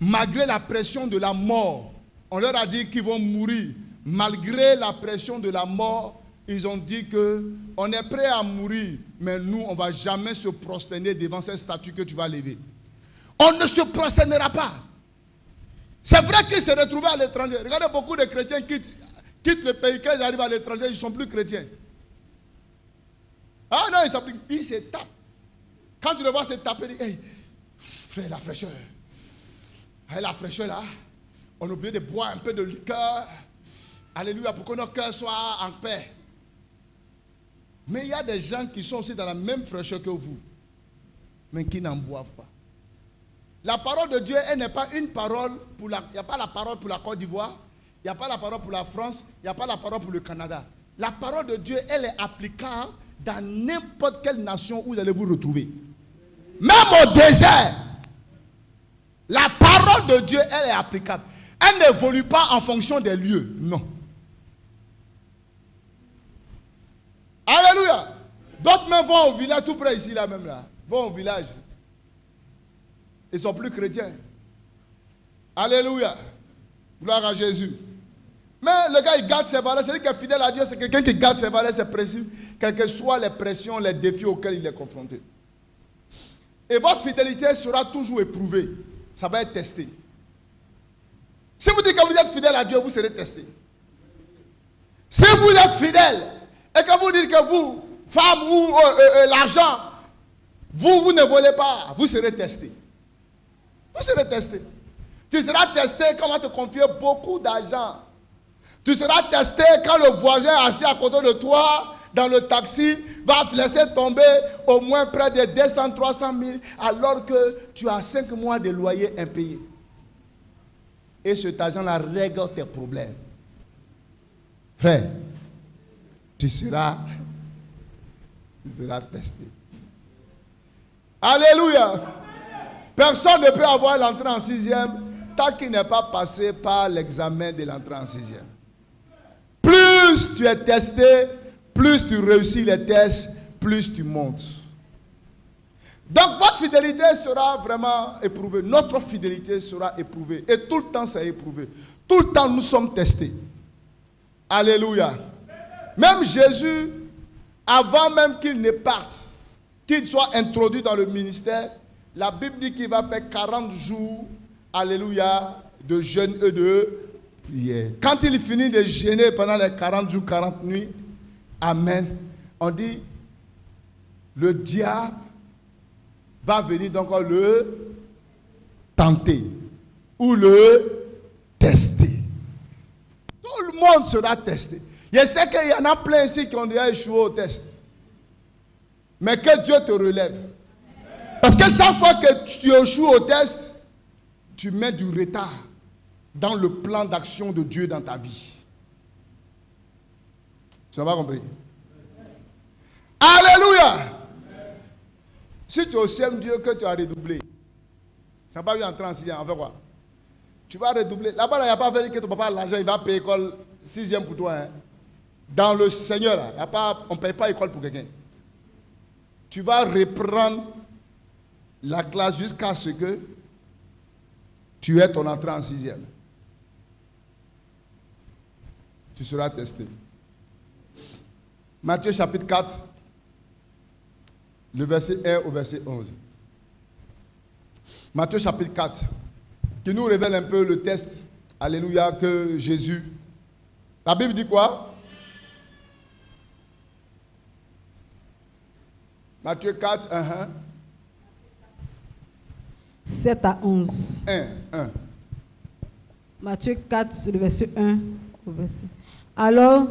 malgré la pression de la mort, on leur a dit qu'ils vont mourir. Malgré la pression de la mort, ils ont dit qu'on est prêt à mourir, mais nous, on ne va jamais se prosterner devant cette statue que tu vas lever. On ne se prosternera pas. C'est vrai qu'ils se retrouvaient à l'étranger. Regardez, beaucoup de chrétiens quittent le pays. Quand ils arrivent à l'étranger, ils ne sont plus chrétiens. Ah non, ils se tapent. Quand tu le vois se taper, il dit, hey, frère, la fraîcheur. Hey, la fraîcheur là, on a oublié de boire un peu de liqueur. Alléluia, pour que nos cœurs soient en paix. Mais il y a des gens qui sont aussi dans la même fraîcheur que vous, mais qui n'en boivent pas. La parole de Dieu, elle n'est pas une parole pour il n'y a pas la parole pour la Côte d'Ivoire, il n'y a pas la parole pour la France, il n'y a pas la parole pour le Canada. La parole de Dieu, elle est applicable dans n'importe quelle nation où vous allez vous retrouver. Même au désert, la parole de Dieu, elle est applicable. Elle n'évolue pas en fonction des lieux, non. Alléluia. D'autres même vont au village, tout près ici, là même là. Vont au village. Ils ne sont plus chrétiens. Alléluia. Gloire à Jésus. Mais le gars, il garde ses valeurs. Celui qui est fidèle à Dieu, c'est quelqu'un qui garde ses valeurs, ses principes, quelles que soient les pressions, les défis auxquels il est confronté. Et votre fidélité sera toujours éprouvée. Ça va être testé. Si vous dites que vous êtes fidèle à Dieu, vous serez testé. Si vous êtes fidèle et que vous dites que vous, femme ou l'argent, vous ne volez pas, vous serez testé. Vous serez testé. Tu seras testé quand on va te confier beaucoup d'argent. Tu seras testé quand le voisin assis à côté de toi, dans le taxi, va te laisser tomber au moins près de 200, 300 000, alors que tu as 5 mois de loyer impayé. Et cet argent-là règle tes problèmes. Frère, tu seras testé. Alléluia. Personne ne peut avoir l'entrée en sixième tant qu'il n'est pas passé par l'examen de l'entrée en sixième. Plus tu es testé, plus tu réussis les tests, plus tu montes. Donc votre fidélité sera vraiment éprouvée. Notre fidélité sera éprouvée. Et tout le temps c'est éprouvé. Tout le temps nous sommes testés. Alléluia. Même Jésus, avant même qu'il ne parte, qu'il soit introduit dans le ministère, la Bible dit qu'il va faire 40 jours, alléluia, de jeûne et de prière. Quand il finit de jeûner pendant les 40 jours, 40 nuits, amen, on dit, le diable va venir donc le tenter ou le tester. Tout le monde sera testé. Je sais qu'il y en a plein ici qui ont déjà échoué au test. Mais que Dieu te relève. Parce que chaque fois que tu échoues au test, tu mets du retard dans le plan d'action de Dieu dans ta vie. Tu n'as pas compris? Alléluia! Si tu es au ciel Dieu que tu as redoublé, tu n'as pas eu entrer en sixième, en fait quoi? Tu vas redoubler. Là-bas, il n'y a pas fallu que ton papa a l'argent, il va payer école sixième pour toi. Hein. Dans le Seigneur, là, on ne paye pas école pour quelqu'un. Tu vas reprendre la classe jusqu'à ce que tu aies ton entrée en sixième. Tu seras testé. Matthieu chapitre 4, le verset 1 au verset 11. Matthieu chapitre 4, qui nous révèle un peu le test, alléluia, que Jésus... La Bible dit quoi? Matthieu 4, 7 à 11. 1. Matthieu 4, le verset 1 au verset. Alors,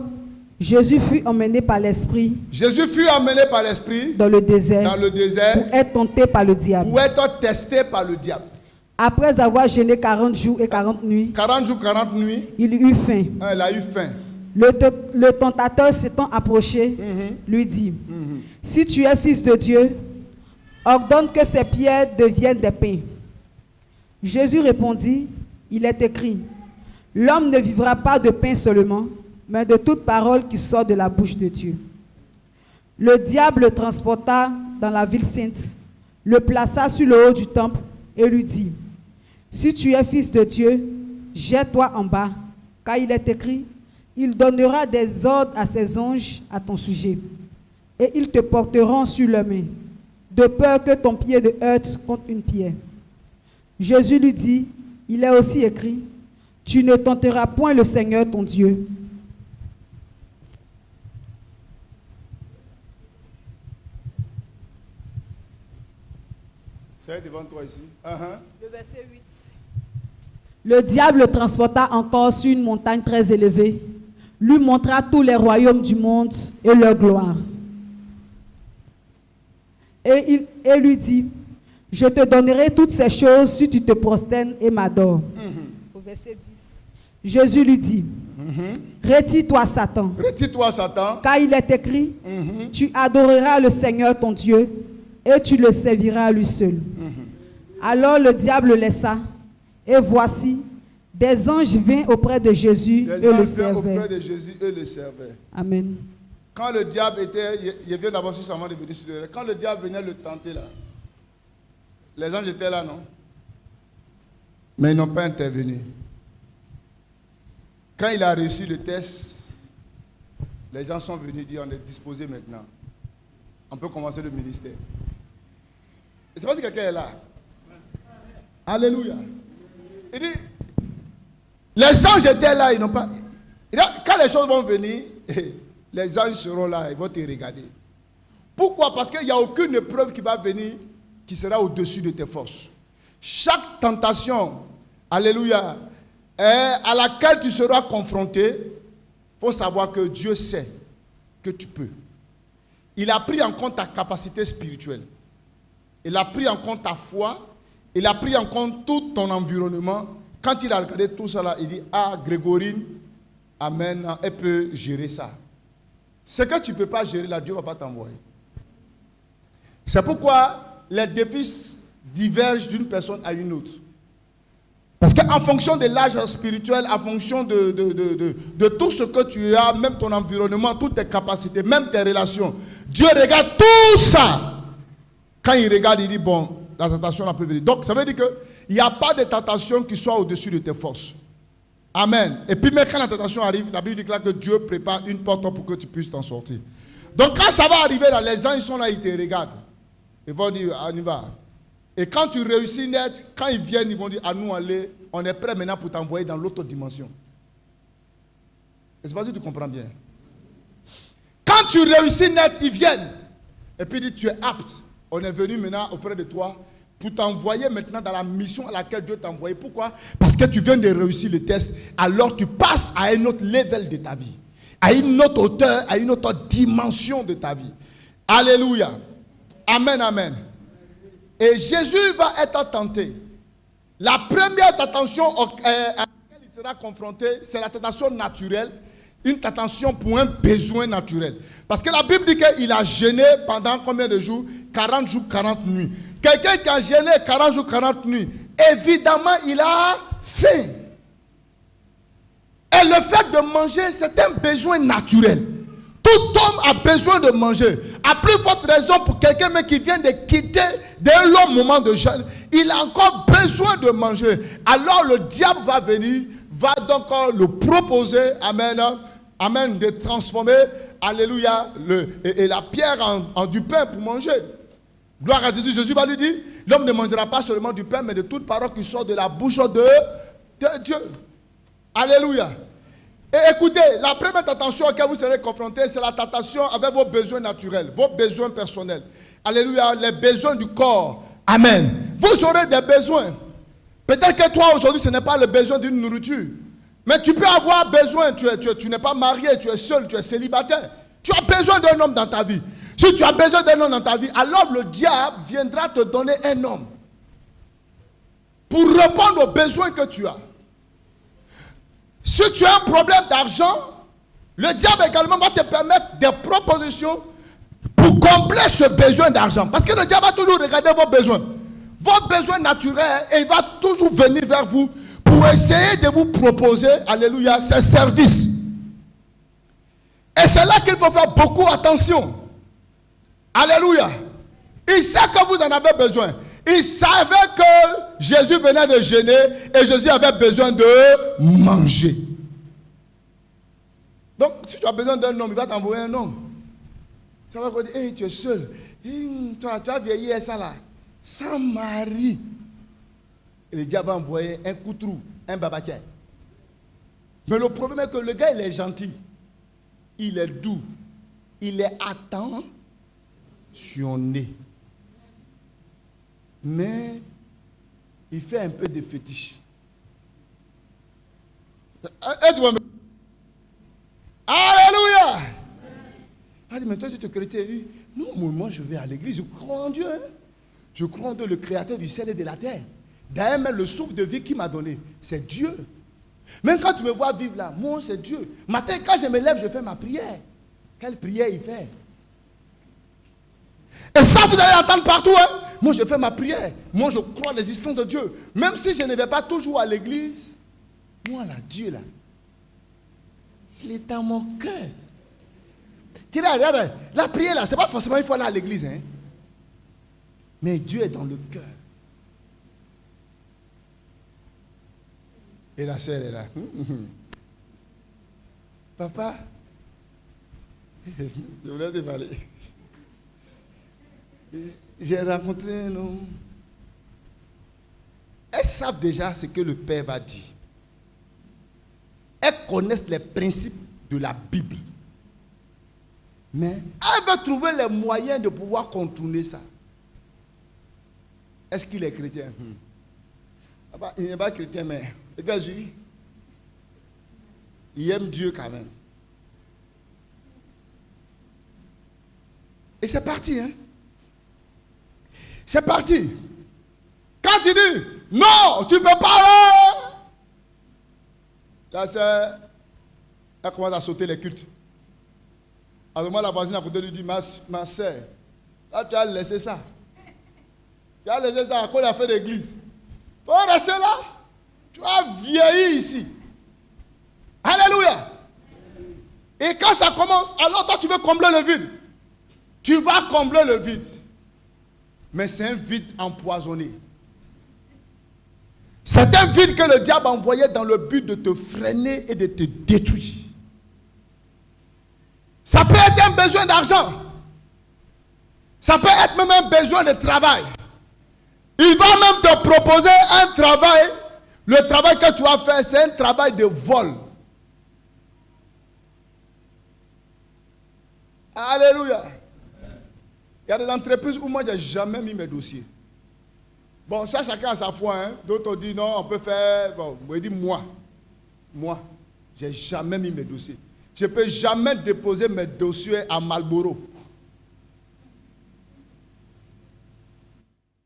Jésus fut emmené par l'Esprit. Jésus fut emmené par l'Esprit dans le désert. Dans le désert. Pour être tenté par le diable. Pour être testé par le diable. Après avoir jeûné 40 jours et 40 nuits. 40 jours, 40 nuits. Il eut faim. Il a eu faim. Le tentateur s'étant approché, lui dit, si tu es fils de Dieu, ordonne que ces pierres deviennent des pains. Jésus répondit, il est écrit, l'homme ne vivra pas de pain seulement, mais de toute parole qui sort de la bouche de Dieu. Le diable le transporta dans la ville sainte, le plaça sur le haut du temple et lui dit, si tu es fils de Dieu, jette-toi en bas, car il est écrit, il donnera des ordres à ses anges à ton sujet, et ils te porteront sur leurs mains, de peur que ton pied ne heurte contre une pierre. Jésus lui dit, il est aussi écrit, tu ne tenteras point le Seigneur ton Dieu. C'est devant toi ici. Le verset 8. Le diable le transporta encore sur une montagne très élevée, lui montra tous les royaumes du monde et leur gloire. Et lui dit, je te donnerai toutes ces choses si tu te prosternes et m'adores. Au verset 10. Jésus lui dit, retire-toi Satan. Retire-toi Satan. Car il est écrit, tu adoreras le Seigneur ton Dieu et tu le serviras à lui seul. Alors le diable le laissa. Et voici, des anges vinrent auprès de Jésus et le servaient. Auprès de Jésus et le servaient. Amen. Quand le diable était, il vient d'abord sur sa main de venir sur le. Quand le diable venait le tenter là, les anges étaient là, non? Mais ils n'ont pas intervenu. Quand il a réussi le test, les gens sont venus dire on est disposé maintenant. On peut commencer le ministère. Et c'est pas si quelqu'un est là. Alléluia. Il dit, les anges étaient là, ils n'ont pas... Quand les choses vont venir, les anges seront là, ils vont te regarder. Pourquoi? Parce qu'il n'y a aucune épreuve qui va venir qui sera au-dessus de tes forces. Chaque tentation, alléluia, à laquelle tu seras confronté, il faut savoir que Dieu sait que tu peux. Il a pris en compte ta capacité spirituelle. Il a pris en compte ta foi. Il a pris en compte tout ton environnement. Quand il a regardé tout ça là, il dit, ah, Grégorine, amen, elle peut gérer ça. Ce que tu ne peux pas gérer là, Dieu ne va pas t'envoyer. C'est pourquoi les défis divergent d'une personne à une autre. Parce qu'en fonction de l'âge spirituel, en fonction de tout ce que tu as, même ton environnement, toutes tes capacités, même tes relations, Dieu regarde tout ça. Quand il regarde, il dit, bon, la tentation peut venir. Donc, ça veut dire qu'il n'y a pas de tentation qui soit au-dessus de tes forces. Amen. Et puis, même quand la tentation arrive, la Bible déclare que Dieu prépare une porte pour que tu puisses t'en sortir. Donc, quand ça va arriver, là, les gens, ils sont là, ils te regardent. Ils vont dire, on y va. Et quand tu réussis net, quand ils viennent, ils vont dire, à nous aller, on est prêt maintenant pour t'envoyer dans l'autre dimension. Et c'est pas si tu comprends bien. Quand tu réussis net, ils viennent. Et puis ils disent, tu es apte. On est venu maintenant auprès de toi pour t'envoyer maintenant dans la mission à laquelle Dieu t'a envoyé. Pourquoi? Parce que tu viens de réussir le test. Alors tu passes à un autre level de ta vie. À une autre hauteur, à une autre dimension de ta vie. Alléluia. Amen, amen. Et Jésus va être tenté. La première tentation à laquelle il sera confronté, c'est la tentation naturelle. Une tentation pour un besoin naturel. Parce que la Bible dit qu'il a jeûné pendant combien de jours? 40 jours, 40 nuits. Quelqu'un qui a jeûné 40 jours, 40 nuits, évidemment, il a faim. Et le fait de manger, c'est un besoin naturel. Tout homme a besoin de manger. À plus forte raison pour quelqu'un qui vient de quitter d'un long moment de jeûne, il a encore besoin de manger. Alors le diable va venir, va donc le proposer, amen, amen, de transformer, alléluia, et la pierre en du pain pour manger. Gloire à Jésus. Jésus va lui dire, l'homme ne mangera pas seulement du pain, mais de toute parole qui sort de la bouche de Dieu. Alléluia. Et écoutez, la première tentation à laquelle vous serez confrontés, c'est la tentation avec vos besoins naturels, vos besoins personnels. Alléluia, les besoins du corps. Amen. Vous aurez des besoins. Peut-être que toi, aujourd'hui, ce n'est pas le besoin d'une nourriture. Mais tu peux avoir besoin, tu n'es pas marié, tu es seul, tu es célibataire. Tu as besoin d'un homme dans ta vie. Si tu as besoin d'un homme dans ta vie, alors le diable viendra te donner un homme pour répondre aux besoins que tu as. Si tu as un problème d'argent, le diable également va te permettre des propositions pour combler ce besoin d'argent. Parce que le diable va toujours regarder vos besoins. Vos besoins naturels, et il va toujours venir vers vous pour essayer de vous proposer, alléluia, ses services. Et c'est là qu'il faut faire beaucoup attention. Alléluia. Il sait que vous en avez besoin. Il savait que Jésus venait de jeûner et Jésus avait besoin de manger. Donc, si tu as besoin d'un homme, il va t'envoyer un homme. Tu vas dire, hey, tu es seul. Tu as vieilli et ça là. Sans mari. Et le diable va envoyer un coutrou, un babaquin. Mais le problème est que le gars, il est gentil. Il est doux. Il est attentionné. Mais il fait un peu de fétiche. Alléluia! Ah, mais toi, tu te chrétien. Non, moi, je vais à l'église. Je crois en Dieu. Hein? Je crois en Dieu, le créateur du ciel et de la terre. D'ailleurs, même le souffle de vie qu'il m'a donné, c'est Dieu. Même quand tu me vois vivre là, moi, c'est Dieu. Matin, quand je me lève, je fais ma prière. Quelle prière il fait? Et ça, vous allez entendre partout. Hein? Moi, je fais ma prière. Moi, je crois à l'existence de Dieu. Même si je ne vais pas toujours à l'église, moi, là, Dieu, là, il est dans mon cœur. Tu vois, la prière, là, ce n'est pas forcément il faut aller à l'église. Hein? Mais Dieu est dans le cœur. Et la sœur est là. Papa, je voulais te parler. J'ai rencontré un homme. Elles savent déjà ce que le Père va dire. Elles connaissent les principes de la Bible. Mais elles veulent trouver les moyens de pouvoir contourner ça. Est-ce qu'il est chrétien? Il n'est pas chrétien, mais regarde-lui. Il aime Dieu quand même. Et c'est parti, hein? C'est parti. Quand il dit, non, tu ne peux pas. La sœur, elle commence à sauter les cultes. Alors moi, la voisine à côté lui dit, ma sœur, là tu as laissé ça. Tu as laissé ça à cause de la fête d'église. Il faut rester là. Tu as vieilli ici. Alléluia. Et quand ça commence, alors toi tu veux combler le vide. Tu vas combler le vide. Mais c'est un vide empoisonné. C'est un vide que le diable a envoyé dans le but de te freiner et de te détruire. Ça peut être un besoin d'argent. Ça peut être même un besoin de travail. Il va même te proposer un travail. Le travail que tu vas faire, c'est un travail de vol. Alléluia. Il y a des entreprises où moi, je n'ai jamais mis mes dossiers. Bon, ça, chacun a sa foi. Hein. D'autres disent non, on peut faire. Bon, je dis moi, je n'ai jamais mis mes dossiers. Je ne peux jamais déposer mes dossiers à Marlboro.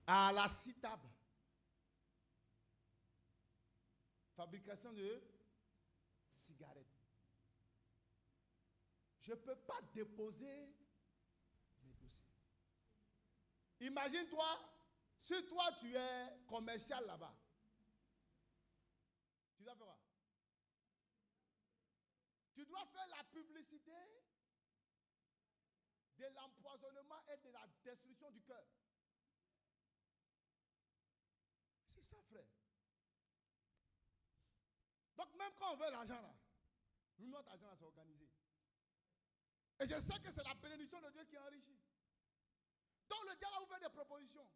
À la CITAB. Fabrication de cigarettes. Je ne peux pas déposer mes dossiers. Imagine-toi, si toi tu es commercial là-bas, tu dois faire quoi? Tu dois faire la publicité de l'empoisonnement et de la destruction du cœur. C'est ça, frère. Donc même quand on veut l'argent là, nous, notre argent là, c'est organisé. Et je sais que c'est la bénédiction de Dieu qui enrichit. Donc le diable va vous faire des propositions.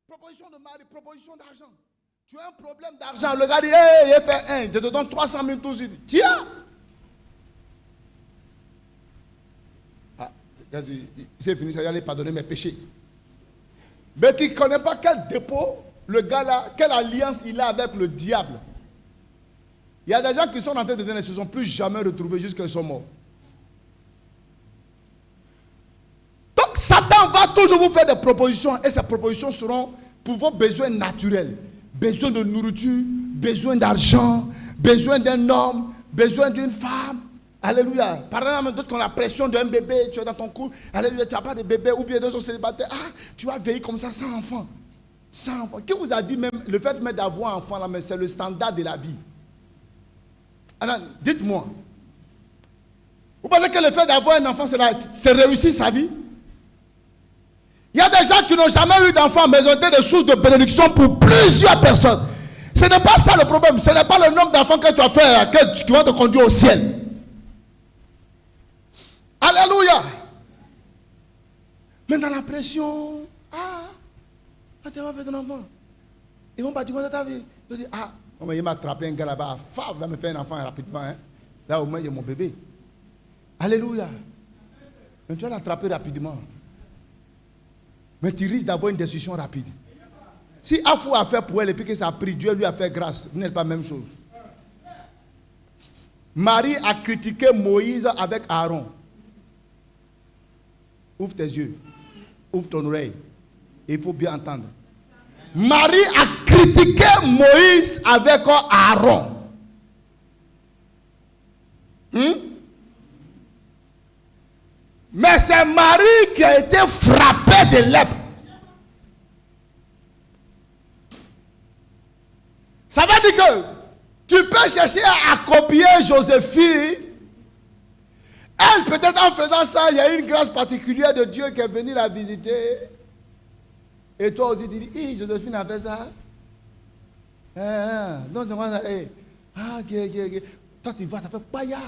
Proposition de mari, proposition d'argent. Tu as un problème d'argent. Le gars dit, hey, il fait un, je te donne 300 000 tout de suite. Tiens. Ah, c'est fini, ça y aller pardonner mes péchés. Mais tu ne connais pas quel dépôt, le gars là, quelle alliance il a avec le diable. Il y a des gens qui sont en train de dire, ils ne se sont plus jamais retrouvés jusqu'à qu'ils sont morts. Donc Satan va toujours vous faire des propositions et ces propositions seront pour vos besoins naturels. Besoin de nourriture, besoin d'argent, besoin d'un homme, besoin d'une femme. Alléluia. Par exemple, d'autres qui ont la pression d'un bébé, tu es dans ton cou. Alléluia, tu n'as pas de bébé ou bien d'autres sont célibataires. Ah, tu vas veiller comme ça sans enfant. Sans enfant. Qui vous a dit même, le fait même d'avoir un enfant là, mais c'est le standard de la vie. Alors, dites-moi. Vous pensez que le fait d'avoir un enfant, c'est réussir sa vie? Il y a des gens qui n'ont jamais eu d'enfants, mais ils ont été des sources de bénédiction pour plusieurs personnes. Ce n'est pas ça le problème. Ce n'est pas le nombre d'enfants que tu as fait qui vont te conduire au ciel. Alléluia. Mais dans la pression, tu vas faire ton enfant. Ils vont partir comme ta vie. Ils disent, il m'a attrapé un gars là-bas. Il va me faire un enfant rapidement. Hein. Là, au moins, il y a mon bébé. Alléluia. Mais tu vas l'attraper rapidement. Mais tu risques d'avoir une décision rapide. Si Afou a fait pour elle et puis que ça a pris, Dieu lui a fait grâce. Ce n'est pas la même chose. Marie a critiqué Moïse avec Aaron. Ouvre tes yeux. Ouvre ton oreille. Il faut bien entendre. Marie a critiqué Moïse avec Aaron. Mais c'est Marie qui a été frappée de lèpre. Ça veut dire que tu peux chercher à copier Joséphine. Elle, peut-être en faisant ça, il y a une grâce particulière de Dieu qui est venue la visiter. Et toi aussi, tu dis, Joséphine a fait ça. Donc, c'est moi ça. Toi, tu vas, tu as fait paya.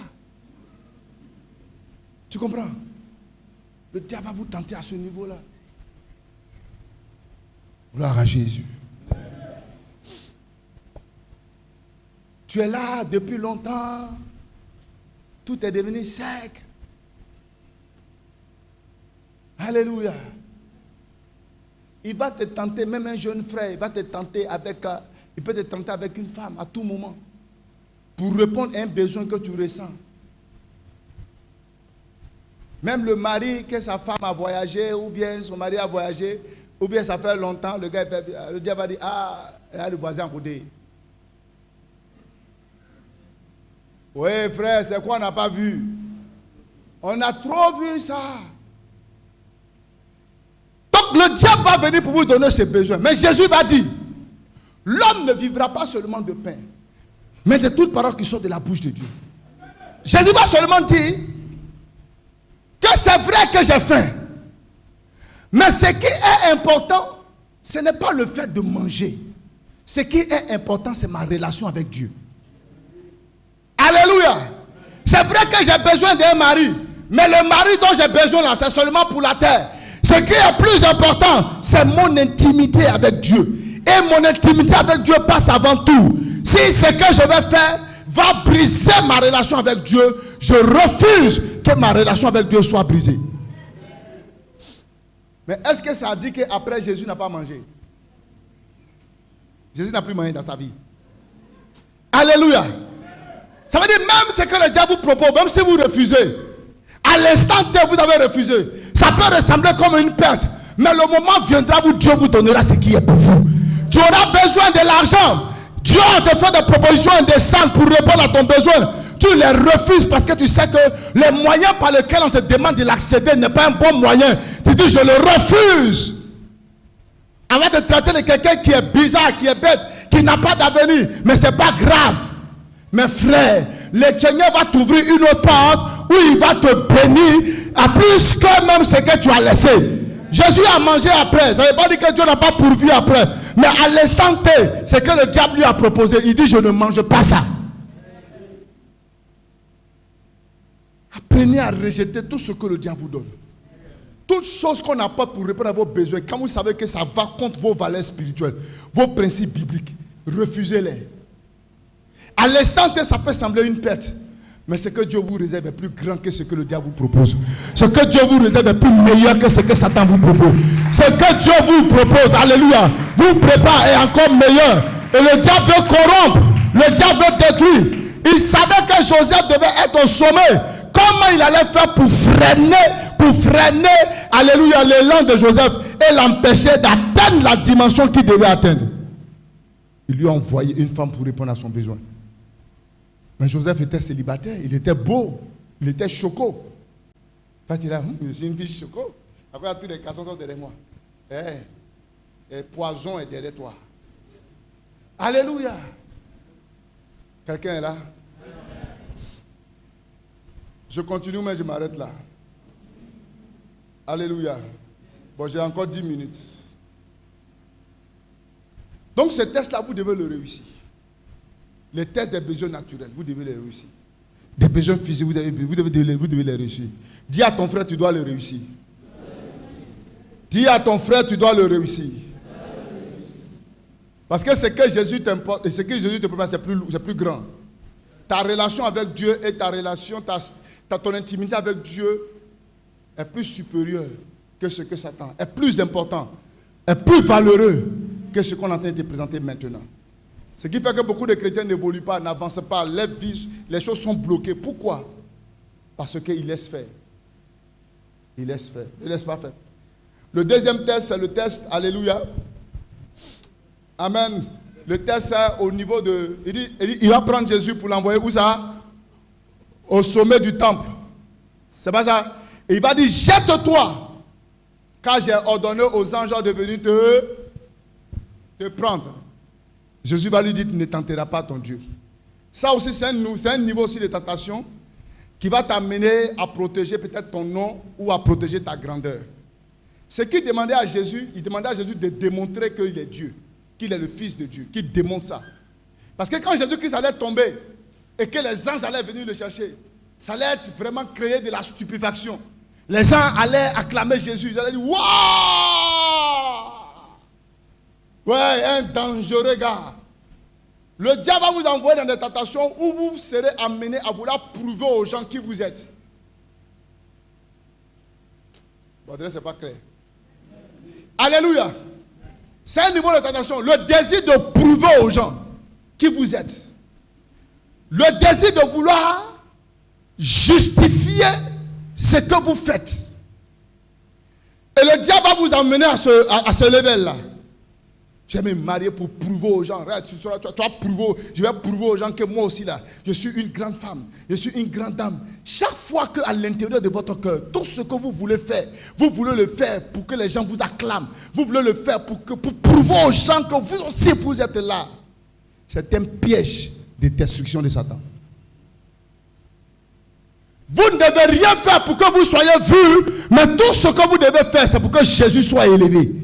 Tu comprends? Le diable va vous tenter à ce niveau-là. Gloire à Jésus. Tu es là depuis longtemps. Tout est devenu sec. Alléluia. Il va te tenter, même un jeune frère, il va te tenter il peut te tenter avec une femme à tout moment. Pour répondre à un besoin que tu ressens. Même le mari, que sa femme a voyagé, ou bien son mari a voyagé, ou bien ça fait longtemps, le diable va dire, il y a le voisin à côté. Oui, frère, c'est quoi on n'a pas vu? On a trop vu ça. Donc Donc le diable va venir pour vous donner ses besoins. Mais Jésus va dire, l'homme ne vivra pas seulement de pain, mais de toutes paroles qui sortent de la bouche de Dieu. Jésus va seulement dire que c'est vrai que j'ai faim. Mais ce qui est important, ce n'est pas le fait de manger. Ce qui est important, c'est ma relation avec Dieu. Alléluia. C'est vrai que j'ai besoin d'un mari. Mais le mari dont j'ai besoin là, c'est seulement pour la terre. Ce qui est plus important, c'est mon intimité avec Dieu. Et mon intimité avec Dieu passe avant tout. Si ce que je vais faire va briser ma relation avec Dieu, je refuse que ma relation avec Dieu soit brisée. Mais est-ce que ça dit qu'après Jésus n'a pas mangé? Jésus n'a plus mangé dans sa vie. Alléluia. Ça veut dire même ce que le diable vous propose, même si vous refusez, à l'instant T vous avez refusé, ça peut ressembler comme une perte. Mais le moment viendra où Dieu vous donnera ce qui est pour vous. Tu auras besoin de l'argent. Dieu te fait des propositions indécentes pour répondre à ton besoin. Tu les refuses parce que tu sais que les moyens par lesquels on te demande de l'accéder n'est pas un bon moyen. Tu dis je le refuse. Avant de traiter de quelqu'un qui est bizarre, qui est bête, qui n'a pas d'avenir. Mais ce n'est pas grave. Mes frères, le Seigneur va t'ouvrir une autre porte où il va te bénir à plus que même ce que tu as laissé. Jésus a mangé après. Ça ne veut pas dire que Dieu n'a pas pourvu après. Mais à l'instant T, c'est que le diable lui a proposé. Il dit je ne mange pas ça. Apprenez à rejeter tout ce que le diable vous donne. Toutes choses qu'on n'a pas pour répondre à vos besoins, quand vous savez que ça va contre vos valeurs spirituelles, vos principes bibliques, refusez-les. À l'instant T, ça peut sembler une perte. Mais ce que Dieu vous réserve est plus grand que ce que le diable vous propose. Ce que Dieu vous réserve est plus meilleur que ce que Satan vous propose. Ce que Dieu vous propose, alléluia, vous prépare est encore meilleur. Et le diable veut corrompre, le diable veut détruire. Il savait que Joseph devait être au sommet. Comment il allait faire pour freiner, alléluia, l'élan de Joseph et l'empêcher d'atteindre la dimension qu'il devait atteindre? Il lui a envoyé une femme pour répondre à son besoin. Mais Joseph était célibataire, il était beau, il était choco. Il dit, c'est une fille choco. Après, tous les garçons sont derrière moi. Poison est derrière toi. Alléluia. Quelqu'un est là? Je continue, mais je m'arrête là. Alléluia. Bon, j'ai encore 10 minutes. Donc, ce test-là, vous devez le réussir. Les tests des besoins naturels, vous devez les réussir. Des besoins physiques, vous devez les réussir. Dis à ton frère, tu dois le réussir. Dis à ton frère, tu dois le réussir. Parce que ce que Jésus t'importe et ce que Jésus te prépare, c'est plus grand. Ta relation avec Dieu et ta relation, ton intimité avec Dieu est plus supérieure que ce que Satan, est plus important, est plus valeureux que ce qu'on est en train de te présenter maintenant. Ce qui fait que beaucoup de chrétiens n'évoluent pas, n'avancent pas, les choses sont bloquées. Pourquoi? Parce qu'ils laissent faire. Ils laissent faire. Ils ne laissent pas faire. Le deuxième test, c'est le test, alléluia. Amen. Le test, c'est au niveau de... Il va prendre Jésus pour l'envoyer où ça? Au sommet du temple. C'est pas ça? Et il va dire, jette-toi, car j'ai ordonné aux anges de venir te prendre. Jésus va lui dire, tu ne tenteras pas ton Dieu. Ça aussi, c'est un niveau aussi de tentation qui va t'amener à protéger peut-être ton nom ou à protéger ta grandeur. Ce qu'il demandait à Jésus, il demandait à Jésus de démontrer qu'il est Dieu, qu'il est le Fils de Dieu, qu'il démontre ça. Parce que quand Jésus-Christ allait tomber et que les anges allaient venir le chercher, ça allait être vraiment créer de la stupéfaction. Les gens allaient acclamer Jésus, ils allaient dire, waouh! Ouais, un dangereux gars. Le diable va vous envoyer dans des tentations où vous serez amené à vouloir prouver aux gens qui vous êtes. Bon, c'est pas clair. Alléluia. C'est un niveau de tentation. Le désir de prouver aux gens qui vous êtes. Le désir de vouloir justifier ce que vous faites. Et le diable va vous emmener à ce level-là. Je vais me marier pour prouver aux gens. Tu vas prouver, je vais prouver aux gens que moi aussi là, je suis une grande femme, je suis une grande dame. Chaque fois qu'à l'intérieur de votre cœur, tout ce que vous voulez faire, vous voulez le faire pour que les gens vous acclament. Vous voulez le faire pour prouver aux gens que vous aussi vous êtes là. C'est un piège de destruction de Satan. Vous ne devez rien faire pour que vous soyez vus, mais tout ce que vous devez faire, c'est pour que Jésus soit élevé.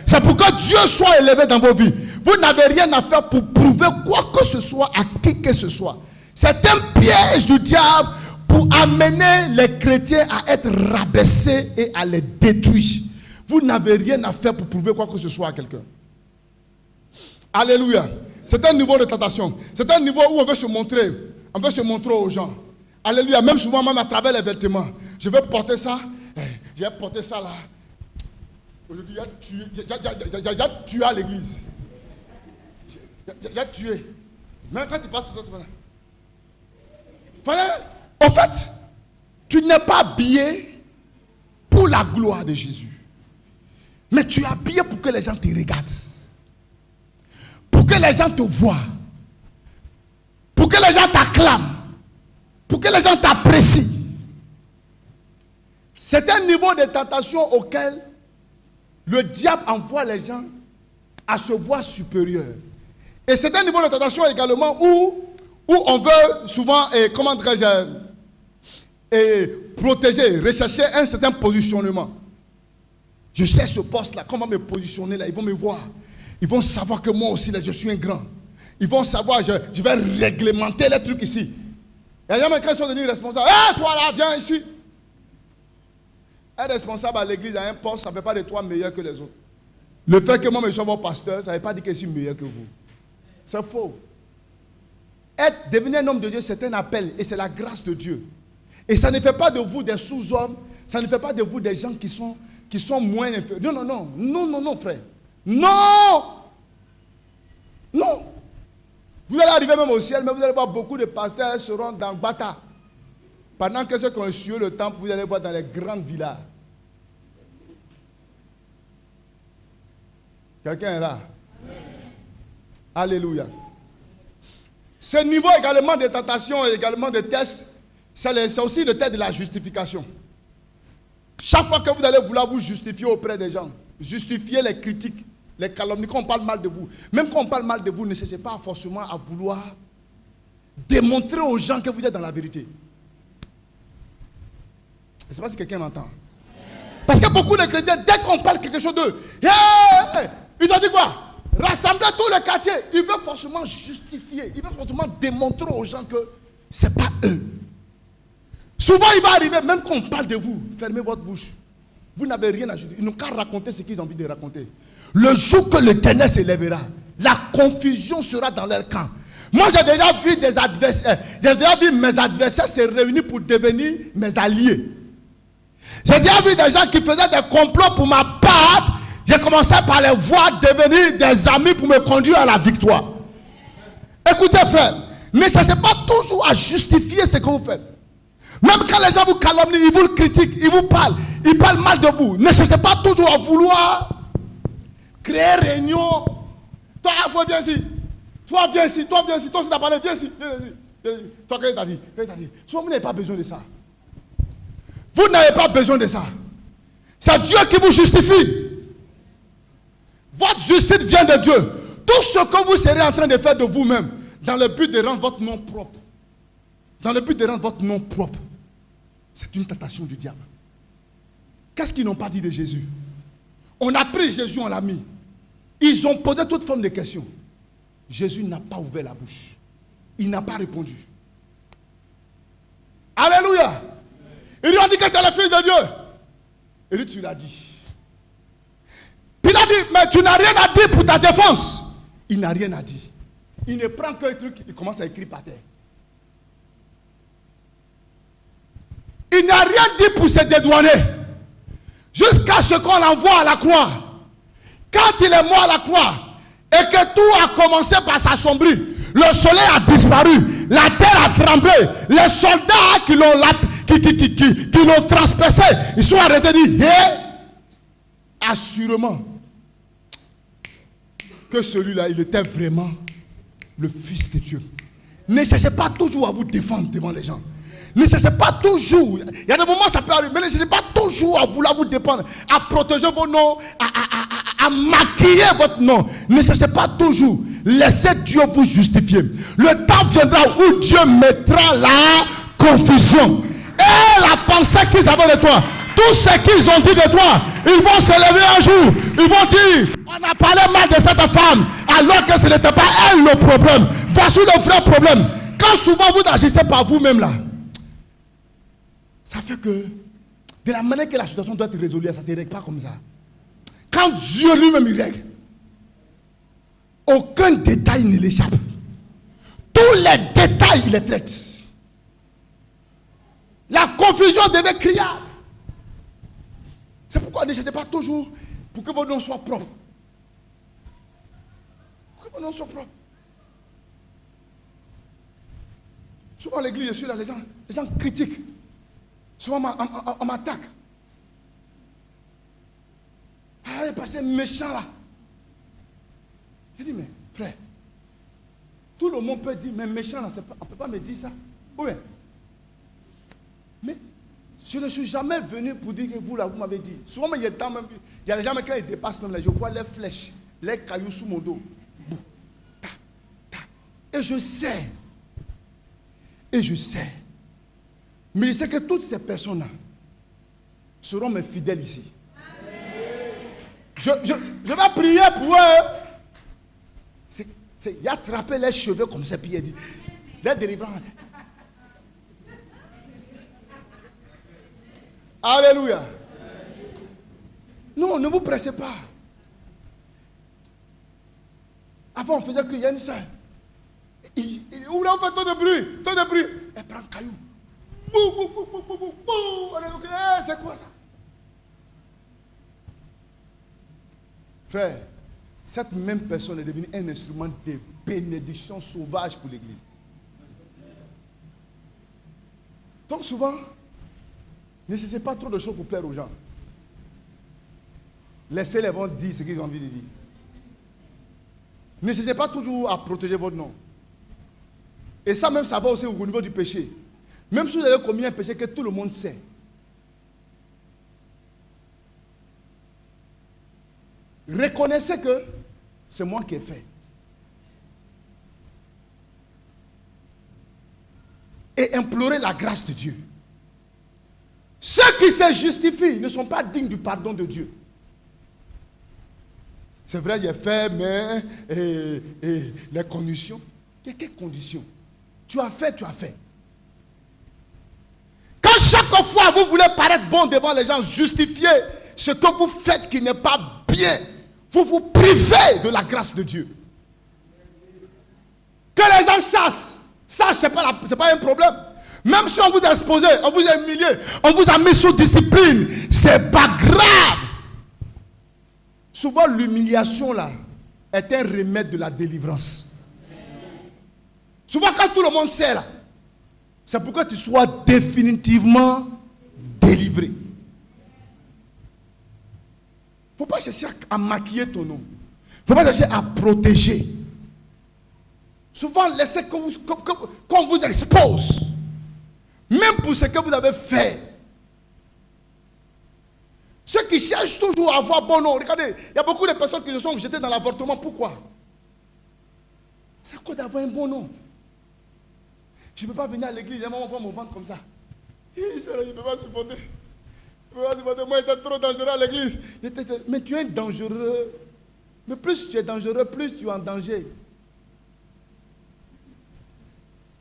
C'est pour que Dieu soit élevé dans vos vies. Vous n'avez rien à faire pour prouver quoi que ce soit à qui que ce soit. C'est un piège du diable pour amener les chrétiens à être rabaissés et à les détruire. Vous n'avez rien à faire pour prouver quoi que ce soit à quelqu'un. Alléluia. C'est un niveau de tentation. C'est un niveau où on veut se montrer. On veut se montrer aux gens. Alléluia. Même souvent, même à travers les vêtements. Je vais porter ça. Je vais porter ça là. Aujourd'hui, j'ai tué à l'église. J'ai tué. Même quand tu passes pour ça, tu vas là. En fait, tu n'es pas habillé pour la gloire de Jésus. Mais tu es habillé pour que les gens te regardent. Pour que les gens te voient. Pour que les gens t'acclament. Pour que les gens t'apprécient. C'est un niveau de tentation auquel le diable envoie les gens à se voir supérieurs. Et c'est un niveau de tentation également où on veut souvent, comment dirais-je, protéger, rechercher un certain positionnement. Je sais ce poste-là, comment me positionner là, ils vont me voir. Ils vont savoir que moi aussi là, je suis un grand. Ils vont savoir, je vais réglementer les trucs ici. Il y a jamais quand ils sont devenus responsables. Hé, toi là, viens ici. Un responsable à l'église à un poste, ça ne fait pas de toi meilleur que les autres. Le fait que moi je sois votre pasteur, ça ne veut pas dire que je suis meilleur que vous. C'est faux. Devenir un homme de Dieu, c'est un appel et c'est la grâce de Dieu. Et ça ne fait pas de vous des sous-hommes, ça ne fait pas de vous des gens qui sont moins inférieurs. Non, frère. Non. Vous allez arriver même au ciel, mais vous allez voir beaucoup de pasteurs seront dans Bata. Pendant que ceux qui ont suivi le temple, vous allez voir dans les grandes villas. Quelqu'un est là? Amen. Alléluia. Ce niveau également de tentation et également de test, c'est aussi le test de la justification. Chaque fois que vous allez vouloir vous justifier auprès des gens, justifier les critiques, les calomnies, quand on parle mal de vous, même quand on parle mal de vous, ne cherchez pas forcément à vouloir démontrer aux gens que vous êtes dans la vérité. Je ne sais pas si quelqu'un m'entend. Parce que beaucoup de chrétiens, dès qu'on parle quelque chose d'eux, ils doivent dire quoi? Rassembler tout le quartier. Ils veulent forcément justifier. Ils veulent forcément démontrer aux gens que ce n'est pas eux. Souvent, il va arriver, même quand on parle de vous, fermez votre bouche. Vous n'avez rien à justifier. Ils n'ont qu'à raconter ce qu'ils ont envie de raconter. Le jour que l'Éternel s'élèvera, la confusion sera dans leur camp. Moi, j'ai déjà vu des adversaires. J'ai déjà vu mes adversaires se réunir pour devenir mes alliés. J'ai déjà vu des gens qui faisaient des complots pour ma part. J'ai commencé par les voir devenir des amis pour me conduire à la victoire. Écoutez, frère, ne cherchez pas toujours à justifier ce que vous faites. Même quand les gens vous calomnient, ils vous critiquent, ils parlent mal de vous. Ne cherchez pas toujours à vouloir créer réunion. Toi, viens ici. Toi, viens ici. Toi aussi, t'as parlé. Viens ici. Toi, qu'est-ce que t'as dit? Soit vous n'avez pas besoin de ça. Vous n'avez pas besoin de ça. C'est Dieu qui vous justifie. Votre justice vient de Dieu. Tout ce que vous serez en train de faire de vous-même, dans le but de rendre votre nom propre. Dans le but de rendre votre nom propre. C'est une tentation du diable. Qu'est-ce qu'ils n'ont pas dit de Jésus? On a pris Jésus, on l'a mis. Ils ont posé toute forme de questions. Jésus n'a pas ouvert la bouche. Il n'a pas répondu. Alléluia. Ils lui ont dit que tu es le fils de Dieu. Et lui, tu l'as dit. Puis il a dit, mais tu n'as rien à dire pour ta défense. Il n'a rien à dire. Il ne prend qu'un truc, il commence à écrire par terre. Il n'a rien dit pour se dédouaner. Jusqu'à ce qu'on l'envoie à la croix. Quand il est mort à la croix, et que tout a commencé par s'assombrir, le soleil a disparu, la terre a tremblé, les soldats qui l'ont transpercé, ils sont arrêtés et disent, assurément, que celui-là, il était vraiment le Fils de Dieu. Ne cherchez pas toujours à vous défendre devant les gens. Ne cherchez pas toujours. Il y a des moments ça peut arriver, mais ne cherchez pas toujours à vouloir vous défendre, à protéger vos noms, à maquiller votre nom. Ne cherchez pas toujours. Laissez Dieu vous justifier. Le temps viendra où Dieu mettra la confusion. Et la pensée qu'ils avaient de toi, tout ce qu'ils ont dit de toi, ils vont se lever un jour. Ils vont dire, on a parlé mal de cette femme, alors que ce n'était pas elle le problème. Voici le vrai problème. Quand souvent vous agissez par vous-même là, ça fait que, de la manière que la situation doit être résolue, ça ne se règle pas comme ça. Quand Dieu lui-même il règle, aucun détail ne l'échappe. Tous les détails, il les traite. La confusion devait crier. C'est pourquoi ne cherchez pas toujours pour que vos noms soient propres. Pour que vos noms soient propres. Souvent à l'église, je suis là, les gens critiquent. Souvent on m'attaque. Ah, il est passé méchant là. J'ai dit, mais frère, tout le monde peut dire, mais méchant là, on ne peut pas me dire ça. Oui. Mais je ne suis jamais venu pour dire que vous là, vous m'avez dit. Souvent, il y a des gens quand ils dépassent même là, je vois les flèches, les cailloux sous mon dos. Bouh, ta, ta. Et je sais. Mais je sais que toutes ces personnes-là seront mes fidèles ici. Je vais prier pour eux. Il a attrapé les cheveux comme ça, puis il a dit, les délivrants. Alléluia. Non, ne vous pressez pas. Avant, on faisait qu'il y a une soeur. Où là, on fait tant de bruit. Elle prend un caillou. C'est quoi ça? Frère, cette même personne est devenue un instrument de bénédiction sauvage pour l'église. Donc souvent, ne cherchez pas trop de choses pour plaire aux gens. Laissez-les vont dire ce qu'ils ont envie de dire. Ne cherchez pas toujours à protéger votre nom. Et ça même, ça va aussi au niveau du péché. Même si vous avez commis un péché que tout le monde sait. Reconnaissez que c'est moi qui ai fait. Et implorez la grâce de Dieu. Ceux qui se justifient ne sont pas dignes du pardon de Dieu. C'est vrai, j'ai fait, mais les conditions. Quelles conditions? Tu as fait. Quand chaque fois vous voulez paraître bon devant les gens, justifier ce que vous faites qui n'est pas bien, vous vous privez de la grâce de Dieu. Que les gens chassent, ça c'est pas un problème. Même si on vous a exposé, on vous a humilié, on vous a mis sous discipline, c'est pas grave. Souvent l'humiliation là est un remède de la délivrance. Souvent quand tout le monde sait là, c'est pour que tu sois définitivement délivré. Il ne faut pas chercher à maquiller ton nom. Il ne faut pas chercher à protéger. Souvent, laissez qu'on vous expose. Même pour ce que vous avez fait. Ceux qui cherchent toujours à avoir bon nom. Regardez, il y a beaucoup de personnes qui se sont jetées dans l'avortement. Pourquoi? C'est à cause d'avoir un bon nom. Je ne peux pas venir à l'église, les mamans vont me vendre comme ça. Je ne peux pas supporter. Moi, j'étais trop dangereux à l'église. Mais tu es dangereux. Mais plus tu es dangereux, plus tu es en danger.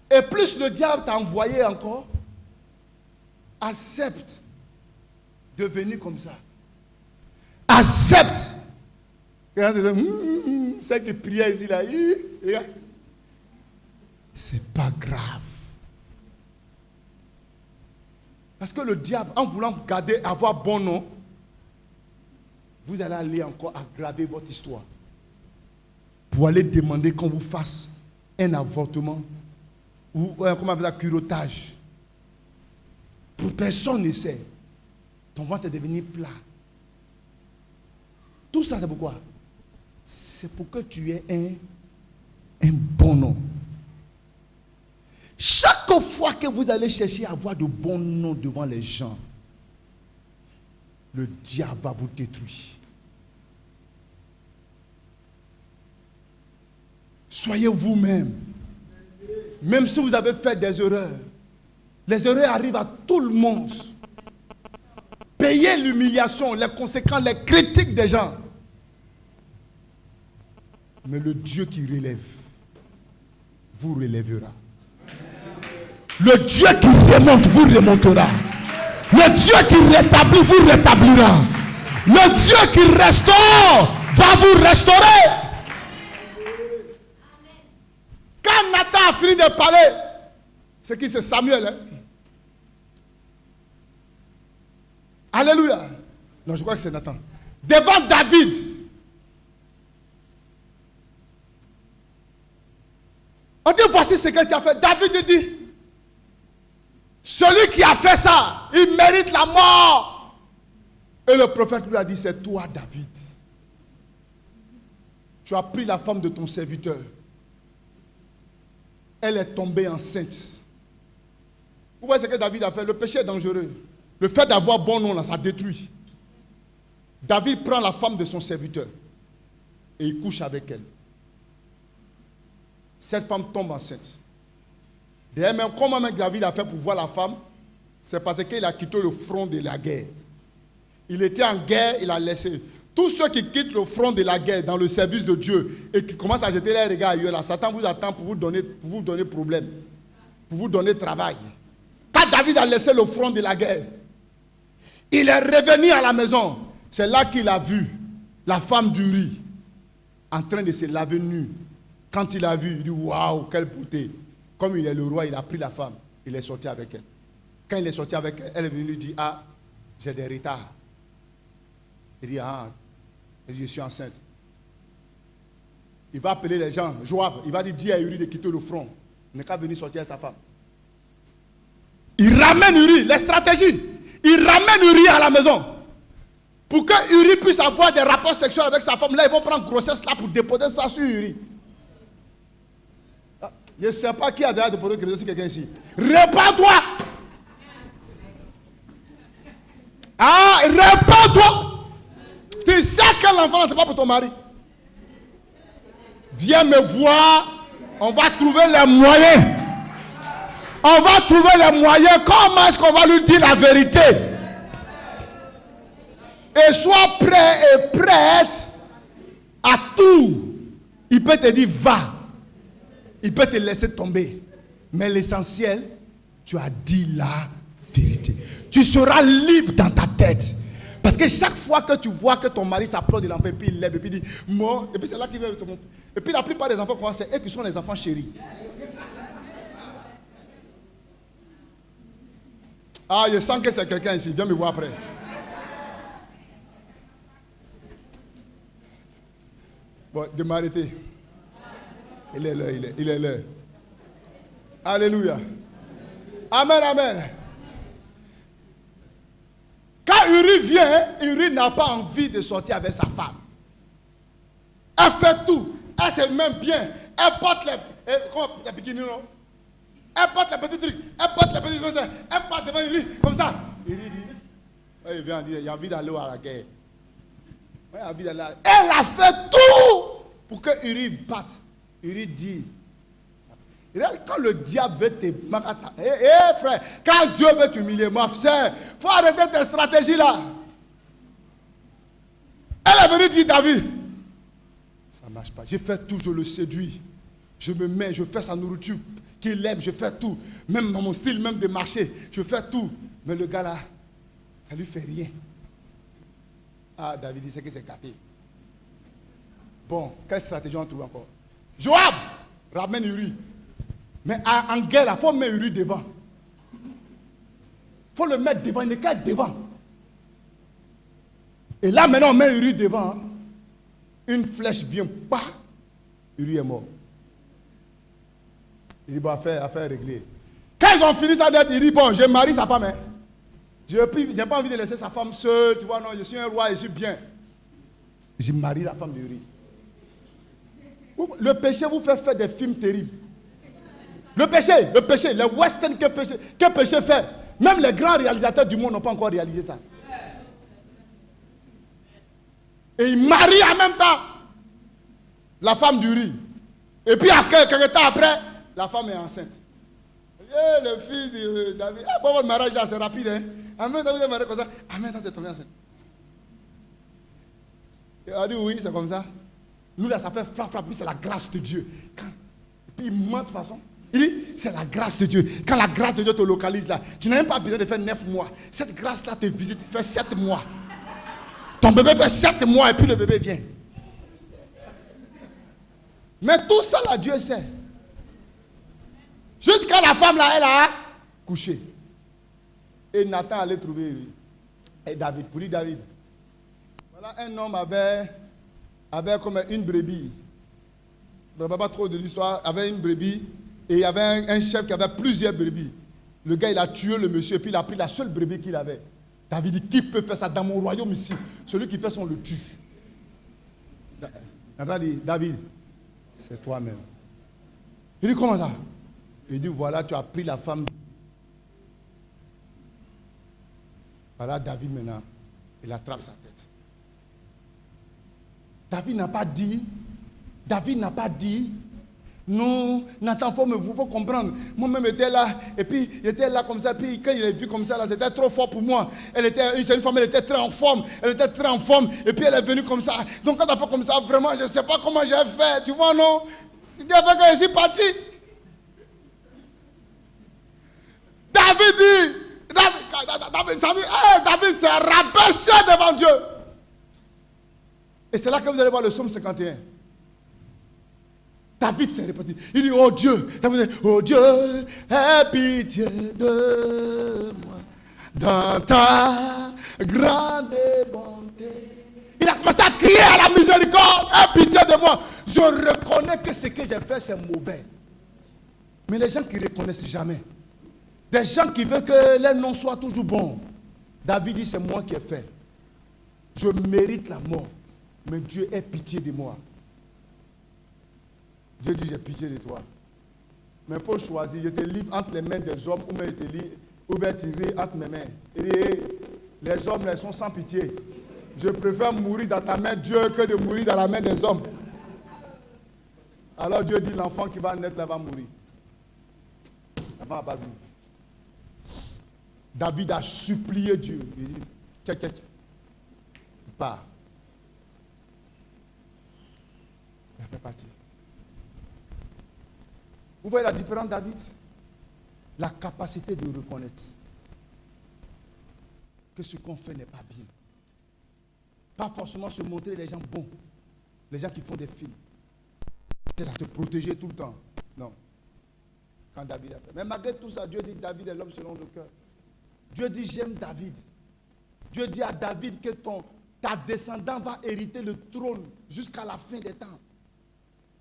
Et plus le diable t'a envoyé encore, accepte de venir comme ça. Accepte. C'est qui priait ici, là. C'est pas grave. Parce que le diable, en voulant garder, avoir bon nom, vous allez aller encore aggraver votre histoire. Pour aller demander qu'on vous fasse un avortement ou comment on appelle ça, curettage. Pour personne ne sait. Ton ventre est devenu plat. Tout ça, c'est pourquoi? c'est pour que tu aies un bon nom. Chaque fois que vous allez chercher à avoir de bons noms devant les gens, le diable va vous détruire. Soyez vous-même. Même si vous avez fait des erreurs, les erreurs arrivent à tout le monde. Payez l'humiliation, les conséquences, les critiques des gens. Mais le Dieu qui relève, vous relèvera. Le Dieu qui remonte, vous remontera. Le Dieu qui rétablit, vous rétablira. Le Dieu qui restaure, va vous restaurer. Quand Nathan a fini de parler, c'est qui? C'est Samuel. Hein? Alléluia. Non, je crois que c'est Nathan. Devant David. On dit, voici ce que tu as fait. David dit, celui qui a fait ça, il mérite la mort. Et le prophète lui a dit, c'est toi, David. Tu as pris la femme de ton serviteur. Elle est tombée enceinte. Vous voyez ce que David a fait? Le péché est dangereux. Le fait d'avoir bon nom, là, ça détruit. David prend la femme de son serviteur et il couche avec elle. Cette femme tombe enceinte. D'ailleurs, même comment David a fait pour voir la femme, c'est parce qu'il a quitté le front de la guerre. Il était en guerre, il a laissé. Tous ceux qui quittent le front de la guerre dans le service de Dieu et qui commencent à jeter les regards ailleurs, là, Satan vous attend pour vous donner problème, pour vous donner travail. Quand David a laissé le front de la guerre, il est revenu à la maison. C'est là qu'il a vu la femme d'Uri en train de se laver nue. Quand il a vu, il dit waouh, quelle beauté. Comme il est le roi, il a pris la femme, il est sorti avec elle. Quand il est sorti avec elle, elle est venue lui dire, ah, j'ai des retards. Il dit, ah, je suis enceinte. Il va appeler les gens, Joab, il va dire, dis à Uri de quitter le front. Il n'est qu'à venir sortir avec sa femme. Il ramène Uri, les stratégies. Il ramène Uri à la maison. Pour que Uri puisse avoir des rapports sexuels avec sa femme. Là, ils vont prendre grossesse là pour déposer ça sur Uri. Je ne sais pas qui a déjà déposé quelque chose sur quelqu'un ici. Répands-toi. Ah, répands-toi. Tu sais que l'enfant, ce n'est pas pour ton mari. Viens me voir. On va trouver les moyens. On va trouver les moyens. Comment est-ce qu'on va lui dire la vérité? Et sois prêt et prête à tout. Il peut te dire va. Il peut te laisser tomber. Mais l'essentiel, tu as dit la vérité. Tu seras libre dans ta tête. Parce que chaque fois que tu vois que ton mari s'approche de l'enfant, et puis il lève, et puis il dit, moi, et puis c'est là qu'il veut se montrer. Et puis la plupart des enfants, c'est eux qui sont les enfants chéris. Ah, je sens que c'est quelqu'un ici. Viens me voir après. Bon, de m'arrêter. Il est là, il est là. Alléluia. Amen, amen. Quand Uri vient, Uri n'a pas envie de sortir avec sa femme. Elle fait tout. Elle se met bien. Elle porte les bikinis, non? Elle porte les petits trucs. Elle porte les petits trucs. Elle porte devant Uri, comme ça. Uri dit, il vient dire, il a envie d'aller à la guerre. Elle a fait tout pour que Uri parte. Uri dit, quand le diable veut te... frère, quand Dieu veut t'humilier, ma frère, il faut arrêter tes stratégies là. Elle est venue dire, David, ça ne marche pas. Je fais tout, je le séduis. Je me mets, je fais sa nourriture qu'il aime, je fais tout. Même dans mon style, même de marcher, je fais tout. Mais le gars là, ça ne lui fait rien. Ah, David dit, c'est que c'est gâté. Bon, quelle stratégie on trouve encore? Joab ramène Uri. Mais en guerre, il faut mettre Uri devant. Il faut le mettre devant, il n'est qu'à être devant. Et là, maintenant, on met Uri devant. Une flèche vient, bah, Uri est mort. Il dit, bon, affaire réglée. Quand ils ont fini sa dette, il dit, bon, je marie sa femme. Hein. Je n'ai pas envie de laisser sa femme seule. Tu vois, non, je suis un roi, je suis bien. Je marie la femme de Uri. Le péché vous fait faire des films terribles. Le péché, les westerns, quel péché fait? Même les grands réalisateurs du monde n'ont pas encore réalisé ça. Et ils marient en même temps la femme du riz. Et puis, quelques temps après, la femme est enceinte. Et le fils de David, bon, votre mariage là, c'est rapide. Hein? En même temps, vous êtes marié comme ça. En même temps, tu es tombé enceinte. Et on a dit, oui, c'est comme ça. Nous, là, ça fait flap, puis c'est la grâce de Dieu. Et puis, il ment de toute façon. Il dit, c'est la grâce de Dieu. Quand la grâce de Dieu te localise là, tu n'as même pas besoin de faire 9 mois. Cette grâce-là te visite, fait 7 mois. Ton bébé fait 7 mois et puis le bébé vient. Mais tout ça là, Dieu sait. Juste quand la femme là, elle a couché. Et Nathan allait trouver et David. Pour lui, David. Voilà, un homme avait comme une brebis. Je ne sais pas trop de l'histoire. Avait une brebis. Et il y avait un chef qui avait plusieurs brebis. Le gars, il a tué le monsieur et puis il a pris la seule brebis qu'il avait. David dit, qui peut faire ça dans mon royaume ici? Celui qui fait ça, on le tue. Nathan dit, David, c'est toi-même. Il dit, comment ça? Il dit, voilà, tu as pris la femme. Voilà, David maintenant, il attrape sa tête. David n'a pas dit, non, Nathan, il faut comprendre. Moi-même, j'étais là, et puis, il était là comme ça, puis quand il est vu comme ça, là, c'était trop fort pour moi. C'est une femme, elle était très en forme, et puis elle est venue comme ça. Donc, quand elle a fait comme ça, vraiment, je ne sais pas comment j'ai fait, tu vois, non? C'était avec elle, c'est parti. David s'est rabaissé devant Dieu. Et c'est là que vous allez voir le psaume 51. David s'est répété. Il dit, oh Dieu, David dit, oh Dieu, aie pitié de moi dans ta grande bonté. Il a commencé à crier à la miséricorde, aie pitié de moi. Je reconnais que ce que j'ai fait, c'est mauvais. Mais les gens qui ne reconnaissent jamais, des gens qui veulent que leur nom soit toujours bon. David dit, c'est moi qui ai fait. Je mérite la mort. Mais Dieu ait pitié de moi. Dieu dit, j'ai pitié de toi. Mais il faut choisir. Je te livre entre les mains des hommes ou bien tirer entre mes mains. Et les hommes, ils sont sans pitié. Je préfère mourir dans ta main, Dieu, que de mourir dans la main des hommes. Alors Dieu dit, l'enfant qui va naître là va mourir. L'enfant va pas vivre. David a supplié Dieu. Il dit, tchèque. Il part. Il fait partie. Vous voyez la différence, David? La capacité de reconnaître que ce qu'on fait n'est pas bien. Pas forcément se montrer les gens bons, les gens qui font des films. C'est à se protéger tout le temps. Non. Quand David a fait. Mais malgré tout ça, Dieu dit David est l'homme selon le cœur. Dieu dit j'aime David. Dieu dit à David que ta descendant va hériter le trône jusqu'à la fin des temps.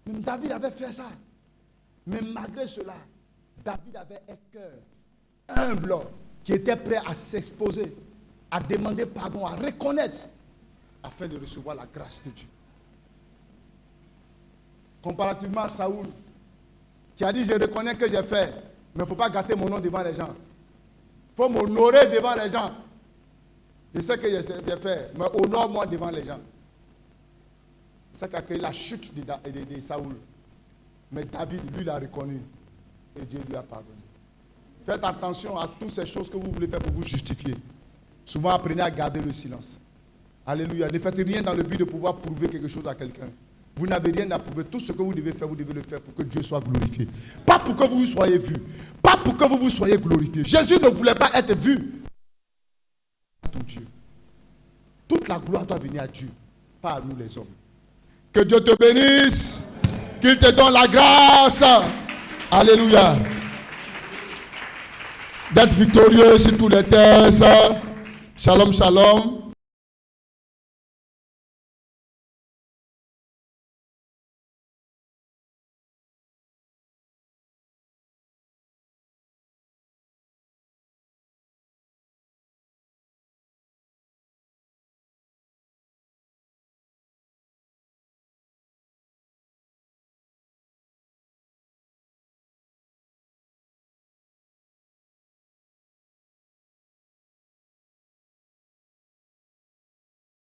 Même David avait fait ça. Mais malgré cela, David avait un cœur humble qui était prêt à s'exposer, à demander pardon, à reconnaître afin de recevoir la grâce de Dieu. Comparativement à Saoul, qui a dit je reconnais que j'ai fait, mais il ne faut pas gâter mon nom devant les gens. Il faut m'honorer devant les gens. Je sais que j'ai fait, mais honore-moi devant les gens. C'est ça qui a créé la chute de Saoul. Mais David, lui, l'a reconnu. Et Dieu lui a pardonné. Faites attention à toutes ces choses que vous voulez faire pour vous justifier. Souvent, apprenez à garder le silence. Alléluia. Ne faites rien dans le but de pouvoir prouver quelque chose à quelqu'un. Vous n'avez rien à prouver. Tout ce que vous devez le faire pour que Dieu soit glorifié. Pas pour que vous soyez vu. Pas pour que vous soyez glorifié. Jésus ne voulait pas être vu. Ton Dieu. Toute la gloire doit venir à Dieu. Pas à nous les hommes. Que Dieu te bénisse. Qu'il te donne la grâce. Alléluia. D'être victorieux sur tous les tests. Shalom, shalom.